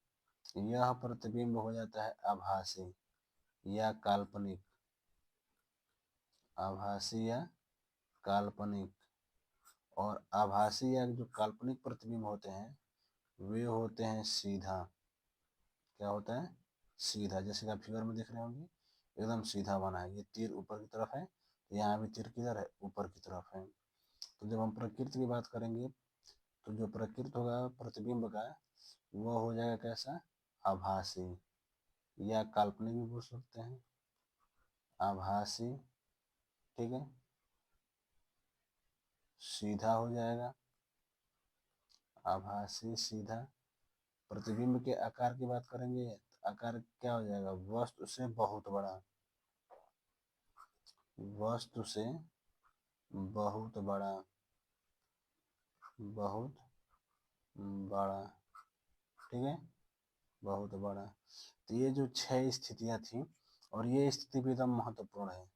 यह प्रतिबिंब हो जाता है आभासी या काल्पनिक, आभासी या काल्पनिक। और आभासी या जो काल्पनिक प्रतिबिंब होते हैं वे होते हैं सीधा, क्या होता है, सीधा। जैसे कि आप फिगर में देख रहे होंगे एकदम सीधा बना है, ये तीर ऊपर की तरफ है, यहाँ भी तीर किधर है, ऊपर की तरफ है। तो जब हम प्रकृति की बात करेंगे तो जो प्रकृति होगा प्रतिबिंब का वो हो जाएगा कैसा, आभासी या काल्पनिक भी बोल सकते हैं, आभासी, ठीक है, सीधा हो जाएगा, आभासी सीधा। प्रतिबिंब के आकार की बात करेंगे तो आकार क्या हो जाएगा, वस्तु से बहुत बड़ा, वस्तु से बहुत बड़ा, बहुत बड़ा, ठीक है, बहुत बड़ा। तो ये जो 6 स्थितियां थी और ये स्थिति भी एकदम महत्वपूर्ण है,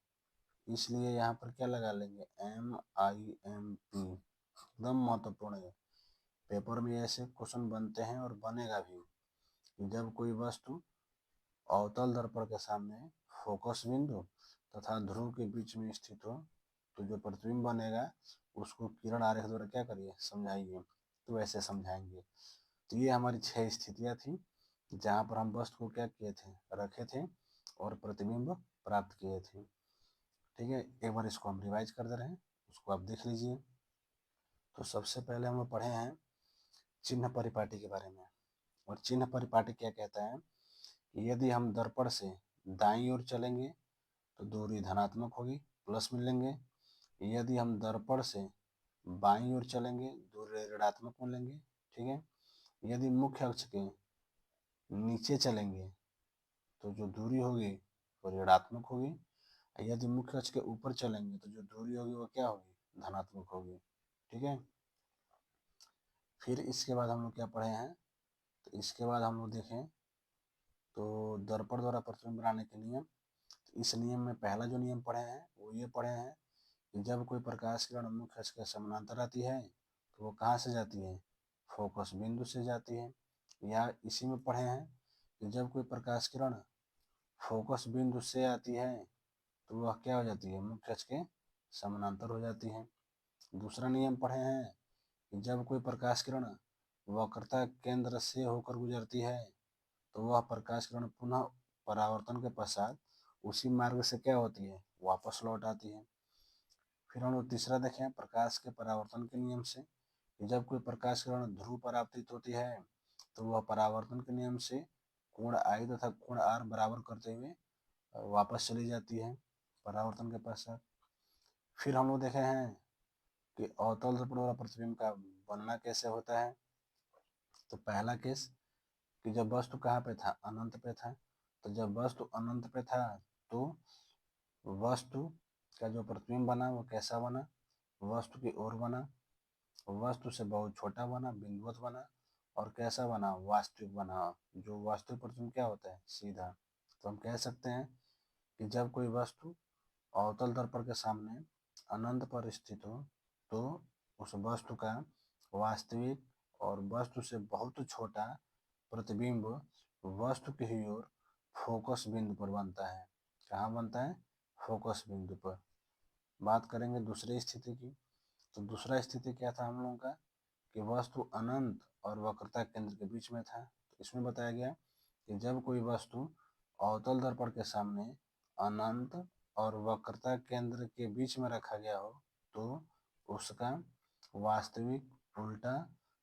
इसलिए यहाँ पर क्या लगा लेंगे, MIMP, एकदम महत्वपूर्ण है। पेपर में ऐसे क्वेश्चन बनते हैं और बनेगा भी। जब कोई वस्तु अवतल दर्पण के सामने फोकस बिंदु तथा ध्रुव के बीच में स्थित हो तो जो प्रतिबिंब बनेगा उसको किरण आरेख द्वारा क्या करिए, समझाइए। तो ऐसे समझाएंगे। तो ये हमारी 6 स्थितियां थी जहाँ पर हम वस्तु को क्या किए थे, रखे थे और प्रतिबिंब प्राप्त किए थे। ठीक है, एक बार इसको हम रिवाइज कर दे रहे हैं, उसको आप देख लीजिए। तो सबसे पहले हम लोग पढ़े हैं चिन्ह परिपाटी के बारे में। और चिन्ह परिपाटी क्या कहता है कि यदि हम दर्पण से दाईं ओर चलेंगे तो दूरी धनात्मक होगी, प्लस मिलेंगे। यदि हम दर्पण से बाईं ओर चलेंगे दूरी ऋणात्मक मिलेंगे, ठीक है। यदि मुख्य अक्ष के नीचे चलेंगे तो जो दूरी होगी वो ऋणात्मक होगी। यदि मुख्य अक्ष के ऊपर चलेंगे तो जो दूरी होगी वो क्या होगी, धनात्मक होगी, ठीक है। फिर इसके बाद हम लोग क्या पढ़े हैं, तो इसके बाद हम लोग देखें तो दर्पण द्वारा प्रतिबिंब बनाने के नियम। तो इस नियम में पहला जो नियम पढ़े हैं वो ये पढ़े हैं कि जब कोई प्रकाश किरण मुख्य अक्ष के समानांतर आती है तो वो कहाँ से जाती है, फोकस बिंदु से जाती है। या इसी में पढ़े हैं कि जब कोई प्रकाश किरण फोकस बिंदु से आती है तो वह क्या हो जाती है, मुख्य अक्ष के समानांतर हो जाती है। दूसरा नियम पढ़े हैं कि जब कोई प्रकाश किरण वक्रता केंद्र से होकर गुजरती है तो वह प्रकाश किरण पुनः परावर्तन के पश्चात उसी मार्ग से क्या होती है, वापस लौट आती है। फिर हम लोग तीसरा देखें प्रकाश के परावर्तन के नियम से कि जब कोई प्रकाश किरण ध्रुव पर आपतित होती है तो वह परावर्तन के नियम से कोण आई तथा कोण आर बराबर करते हुए वापस चली जाती है परावर्तन के पश्चात। फिर हम लोग देखे हैं कि अवतल दर्पण वाला प्रतिबिंब का बनना कैसे होता है। तो पहला केस कि जब वस्तु कहाँ पे था, अनंत पे था। तो जब वस्तु अनंत पे था तो वस्तु का जो प्रतिबिंब बना वो कैसा बना, वस्तु की ओर बना, वस्तु से बहुत छोटा बना, बिंदुवत बना और कैसा बना, वास्तविक बना। जो वास्तविक प्रतिबिंब क्या होता है, सीधा। तो हम कह सकते हैं कि जब कोई वस्तु अवतल दर्पण के सामने अनंत पर स्थित हो तो उस वस्तु का वास्तविक और वस्तु से बहुत छोटा प्रतिबिंब वस्तु की ही ओर फोकस बिंदु पर बनता है। कहाँ बनता है, फोकस बिंदु पर। बात करेंगे दूसरी स्थिति की। तो दूसरा स्थिति क्या था हम लोगों का कि वस्तु अनंत और वक्रता केंद्र के बीच में था। तो इसमें बताया गया कि जब कोई वस्तु अवतल दर्पण के सामने अनंत और वक्रता केंद्र के बीच में रखा गया हो तो उसका वास्तविक उल्टा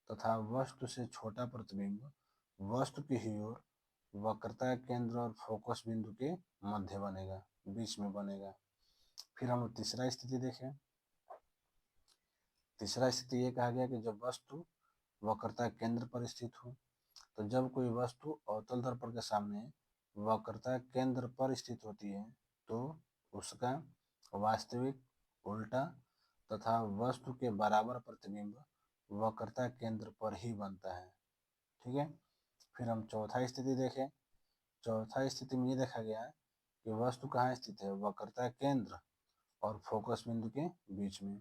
तथा वस्तु से छोटा प्रतिबिंब वस्तु की ही ओर वक्रता केंद्र और फोकस बिंदु के मध्य बनेगा, बीच में बनेगा। फिर हम तीसरा स्थिति देखें। तीसरा स्थिति ये कहा गया कि जब वस्तु वक्रता केंद्र पर स्थित हो। तो जब कोई वस्तु अवतल दर्पण के सामने वक्रता केंद्र पर स्थित होती है तो उसका वास्तविक उल्टा तथा वस्तु के बराबर प्रतिबिंब वक्रता केंद्र पर ही बनता है, ठीक है। फिर हम चौथा स्थिति देखें। चौथा स्थिति में ये देखा गया कि वस्तु कहाँ स्थित है, वक्रता केंद्र और फोकस बिंदु के बीच में।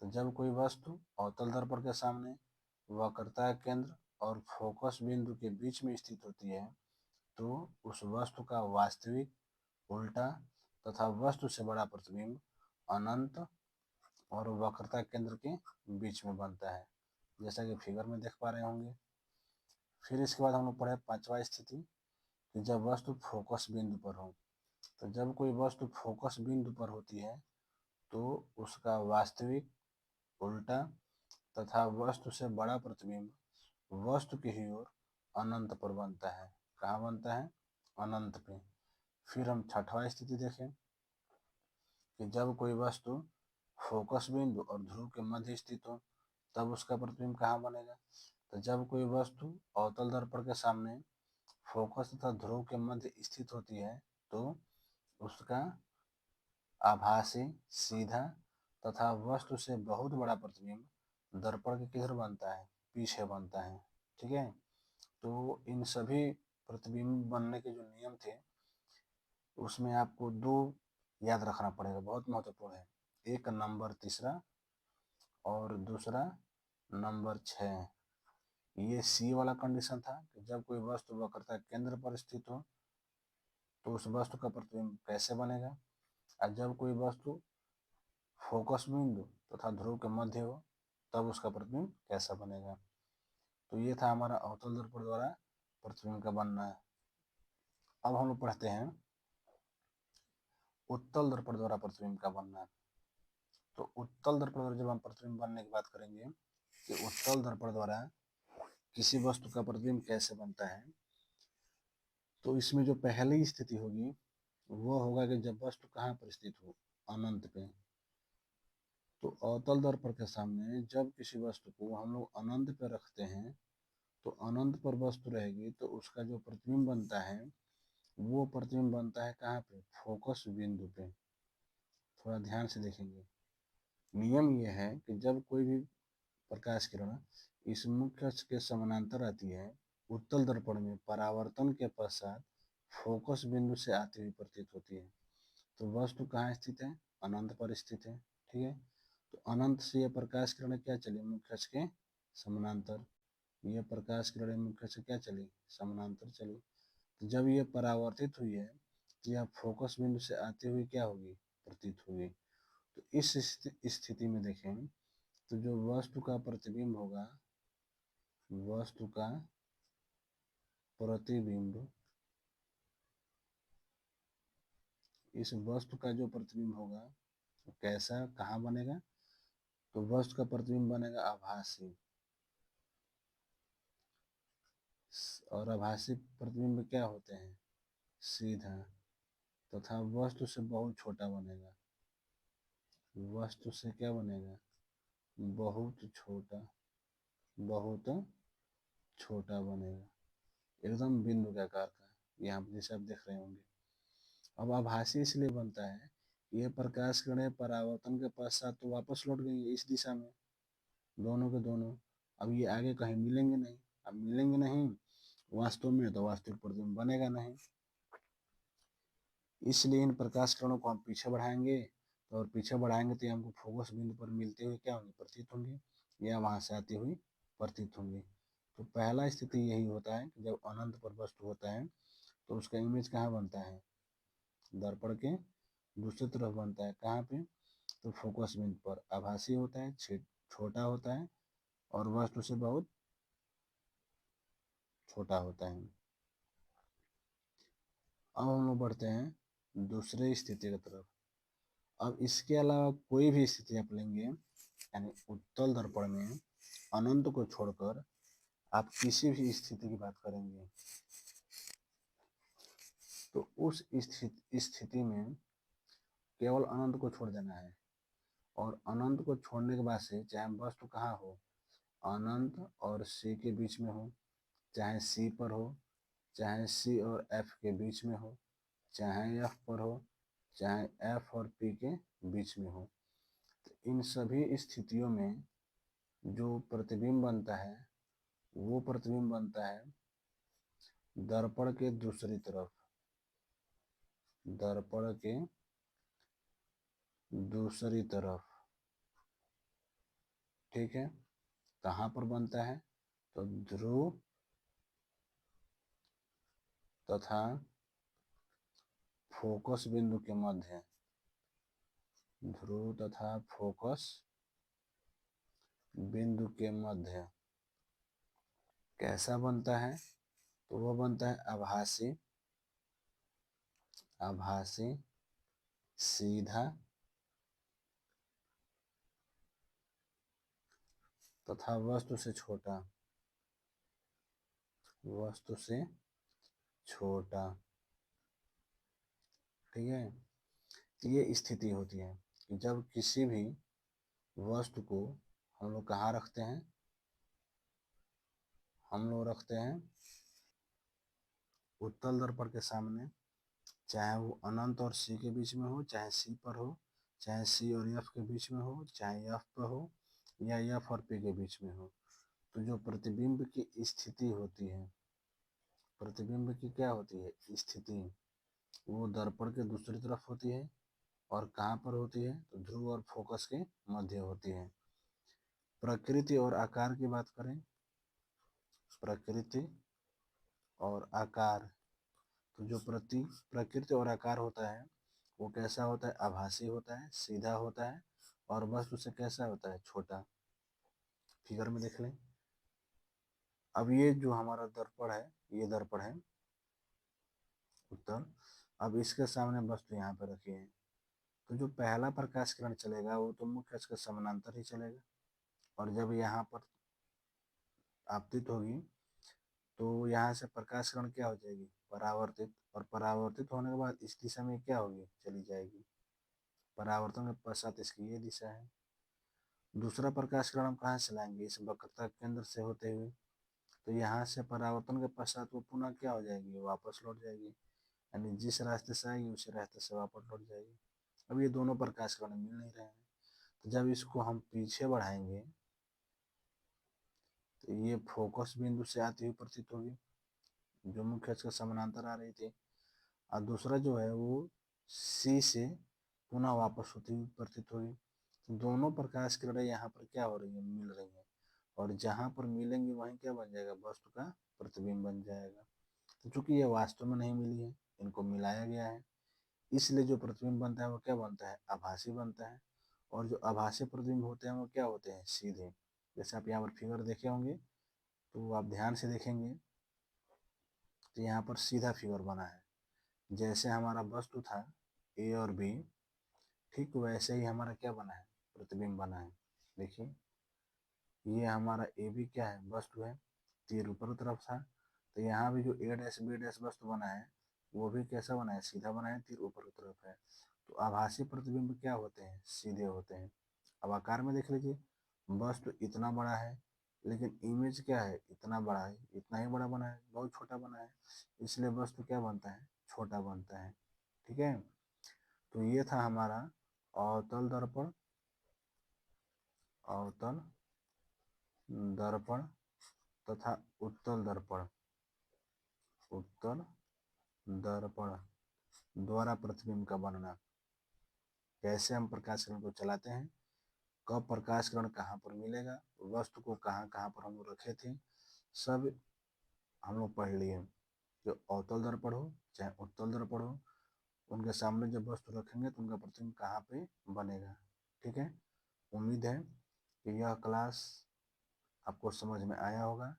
तो जब कोई वस्तु अवतल दर्पण के सामने वक्रता केंद्र और फोकस बिंदु के बीच में स्थित होती है तो उस वस्तु का वास्तविक उल्टा तथा वस्तु से बड़ा प्रतिबिंब अनंत और वक्रता केंद्र के बीच में बनता है, जैसा कि फिगर में देख पा रहे होंगे। फिर इसके बाद हम लोग पढ़े पांचवा स्थिति कि जब वस्तु फोकस बिंदु पर हो। तो जब कोई वस्तु फोकस बिंदु पर होती है तो उसका वास्तविक उल्टा तथा वस्तु से बड़ा प्रतिबिंब वस्तु की ही ओर अनंत पर बनता है। कहाँ बनता है, अनंत पे। फिर हम छठवां स्थिति देखें कि जब कोई वस्तु फोकस बिंदु और ध्रुव के मध्य स्थित हो तब उसका प्रतिबिंब कहाँ बनेगा, तो जब कोई वस्तु अवतल दर्पण के सामने फोकस तथा ध्रुव के मध्य स्थित होती है तो उसका आभासी, सीधा तथा वस्तु से बहुत बड़ा प्रतिबिंब दर्पण के किधर बनता है, पीछे बनता है। ठीक है, तो इन सभी प्रतिबिंब बनने के जो नियम थे उसमें आपको दो याद रखना पड़ेगा, बहुत महत्वपूर्ण है। एक नंबर तीसरा और दूसरा नंबर 6। ये सी वाला कंडीशन था कि जब कोई वस्तु वक्रता केंद्र पर स्थित हो तो उस वस्तु का प्रतिबिंब कैसे बनेगा, और जब कोई वस्तु फोकस बिंदु तथा ध्रुव के मध्य हो तब उसका प्रतिबिंब कैसा बनेगा। तो ये था हमारा अवतल दर्पण द्वारा प्रतिबिंब का बनना है। अब हम लोग पढ़ते हैं उत्तल दर्पण द्वारा प्रतिबिंब का बनना है। तो उत्तल दर्पण द्वारा जब हम प्रतिबिंब बनने की बात करेंगे कि उत्तल दर्पण द्वारा किसी वस्तु का प्रतिबिंब कैसे बनता है, तो इसमें जो पहली स्थिति होगी वो होगा कि जब वस्तु कहाँ पर स्थित हो, अनंत पे। तो अवतल दर्पण के सामने जब किसी वस्तु को हम लोग अनंत पे रखते हैं तो अनंत पर वस्तु रहेगी तो उसका जो प्रतिबिंब बनता है वो प्रतिबिंब बनता है कहाँ पे, फोकस बिंदु पे। थोड़ा ध्यान से देखेंगे। नियम यह है कि जब कोई भी प्रकाश किरण इस मुख्य अक्ष के समानांतर आती है उत्तल दर्पण में परावर्तन के पश्चात फोकस बिंदु से आती हुई प्रतीत होती है। तो वस्तु कहाँ स्थित है, अनंत पर स्थित है। ठीक है, तो अनंत से यह प्रकाश किरण क्या चली, मुख्य अक्ष के समानांतर। यह प्रकाश किरण मुख्य अक्ष से क्या चली, समानांतर चली। तो जब यह परावर्तित हुई है तो यह फोकस बिंदु से आती हुई क्या होगी, प्रतीत होगी। तो इस स्थिति में देखें तो जो वस्तु का प्रतिबिंब होगा, वस्तु का प्रतिबिंब, इस वस्तु का जो प्रतिबिंब होगा तो कैसा, कहाँ बनेगा, तो वस्तु का प्रतिबिंब बनेगा आभासी। और आभासी प्रतिबिंब क्या होते हैं, सीधा तथा वस्तु से बहुत छोटा बनेगा। वस्तु से क्या बनेगा, बहुत छोटा, बहुत छोटा बनेगा, एकदम बिंदु के आकार का, यहाँ पर जैसे आप देख रहे होंगे। अब आभासी इसलिए बनता है, यह प्रकाश किरणें परावर्तन के पश्चात तो वापस लौट गई है इस दिशा में, दोनों के दोनों। अब ये आगे कहीं मिलेंगे नहीं, अब मिलेंगे नहीं वास्तव में तो वास्तविक प्रतिबिंब बनेगा नहीं। इसलिए इन प्रकाश किरणों को हम पीछे बढ़ाएंगे, और पीछे बढ़ाएंगे तो ये हमको फोकस बिंदु पर मिलते हुए क्या होंगे, प्रतीत होंगे, या वहां से आती हुई प्रतीत होंगे। तो पहला स्थिति यही होता है कि जब अनंत पर वस्तु होता है तो उसका इमेज कहाँ बनता है, दर्पण के दूसरी तरफ बनता है, कहाँ पे, तो फोकस बिंदु पर। आभासी होता है, छोटा होता है और वस्तु से बहुत छोटा होता है। अब हम लोग बढ़ते हैं दूसरे स्थिति की तरफ। अब इसके अलावा कोई भी स्थिति आप लेंगे, यानी उत्तल दर्पण में अनंत को छोड़कर आप किसी भी स्थिति की बात करेंगे तो उस स्थिति में केवल अनंत को छोड़ देना है। और अनंत को छोड़ने के बाद से चाहे वस्तु कहाँ हो, अनंत और सी के बीच में हो, चाहे सी पर हो, चाहे सी और एफ के बीच में हो, चाहे एफ पर हो, चाहे एफ और पी के बीच में हो, तो इन सभी स्थितियों में जो प्रतिबिंब बनता है वो प्रतिबिंब बनता है दर्पण के दूसरी तरफ, दर्पण के दूसरी तरफ। ठीक है, कहाँ पर बनता है, तो ध्रुव तथा फोकस बिंदु के मध्य, ध्रुव तथा फोकस बिंदु के मध्य कैसा बनता है, तो वह बनता है आभासी, आभासी, सीधा तथा वस्तु से छोटा, वस्तु से छोटा। ठीक है, ये स्थिति होती है कि जब किसी भी वस्तु को हम लोग कहाँ रखते हैं, हम लोग रखते हैं उत्तल दर्पण के सामने, चाहे वो अनंत और सी के बीच में हो, चाहे सी पर हो, चाहे सी और एफ के बीच में हो, चाहे एफ पर हो, या एफ और पी के बीच में हो। तो जो प्रतिबिंब की स्थिति होती है, प्रतिबिंब की क्या होती है स्थिति, वो दर्पण के दूसरी तरफ होती है। और कहाँ पर होती है, तो ध्रुव और फोकस के मध्य होती है। प्रकृति और आकार की बात करें, प्रकृति और आकार, तो जो प्रकृति और आकार होता है वो कैसा होता है, आभासी होता है, सीधा होता है, और वस्तु से कैसा होता है, छोटा। फिगर में देख लें। अब ये जो हमारा दर्पण है, ये दर्पण है उत्तल। अब इसके सामने वस्तु यहाँ पे रखी है, तो जो पहला प्रकाश किरण चलेगा वो तो मुख्य अक्ष के समानांतर ही चलेगा। और जब यहाँ पर आपतित होगी तो यहाँ से प्रकाश किरण क्या हो जाएगी, परावर्तित। और परावर्तित होने के बाद इस दिशा में क्या होगी, चली जाएगी। परावर्तन के पश्चात इसकी ये दिशा है। दूसरा प्रकाश किरण हम कहाँ से लाएंगे, इस वक्रता केंद्र से होते हुए। तो यहाँ से परावर्तन के पश्चात वो पुनः क्या हो जाएगी, वापस लौट जाएगी। यानी जिस रास्ते से आएगी उसी रास्ते से वापस लौट जाएगी। अब ये दोनों प्रकाश किरण मिल नहीं रहे हैं, तो जब इसको हम पीछे बढ़ाएंगे तो ये फोकस बिंदु से आती हुई प्रतीत होगी, जो मुख्य अक्ष के समानांतर आ रही थी। और दूसरा जो है वो सी से पुनः वापस होती हुई प्रतीत होगी। तो दोनों प्रकाश किरणें यहाँ पर क्या हो रही है, मिल रही हैं। और जहाँ पर मिलेंगी वहीं क्या बन जाएगा, वस्तु का प्रतिबिंब बन जाएगा। तो चूंकि ये वास्तव में नहीं मिली है, इनको मिलाया गया है, इसलिए जो प्रतिबिंब बनता है वो क्या बनता है, आभासी बनता है। और जो आभासी प्रतिबिंब होते हैं वो क्या होते हैं, सीधे। जैसे आप यहाँ पर फिगर देखे होंगे, तो आप ध्यान से देखेंगे तो यहाँ पर सीधा फिगर बना है। जैसे हमारा वस्तु था ए और बी, ठीक वैसे ही हमारा क्या बना है, प्रतिबिंब बना है। देखिए ये हमारा ए बी क्या है, वस्तु है, तीर ऊपर तरफ था। तो यहाँ भी जो ए डैश बी डैश वस्तु बना है वो भी कैसा बना है, सीधा बना है, तीर ऊपर की तरफ है। तो आभासी प्रतिबिंब क्या होते हैं, सीधे होते हैं। अब आकार में देख लीजिए, वस्तु इतना बड़ा है लेकिन इमेज क्या है, इतना बड़ा है, इतना ही बड़ा बना है, बहुत छोटा बना है, इसलिए वस्तु क्या बनता है, छोटा बनता है। ठीक है। तो ये था हमारा अवतल दर्पण, अवतल दर्पण तथा उत्तल दर्पण, उत्तल दर्पण द्वारा प्रतिबिंब का बनना। कैसे हम प्रकाश किरण को चलाते हैं, कब प्रकाश किरण कहाँ पर मिलेगा, वस्तु को कहाँ कहाँ पर हम लोग रखे थे, सब हम लोग पढ़ लिए। जो अवतल दर्पण हो चाहे उत्तल दर्पण हो, उनके सामने जब वस्तु रखेंगे तो उनका प्रतिबिंब कहाँ पे बनेगा। ठीक है। उम्मीद है कि यह क्लास आपको समझ में आया होगा।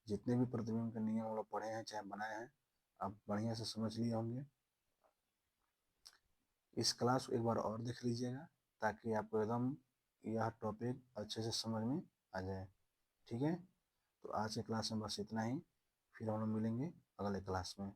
जितने भी प्रतिबिंब के नियम हम लोग पढ़े हैं चाहे बनाए हैं, आप बढ़िया से समझ लिए होंगे। इस क्लास को एक बार और देख लीजिएगा ताकि आपको एकदम यह टॉपिक अच्छे से समझ में आ जाए। ठीक है। तो आज के क्लास में बस इतना ही, फिर हम लोग मिलेंगे अगले क्लास में।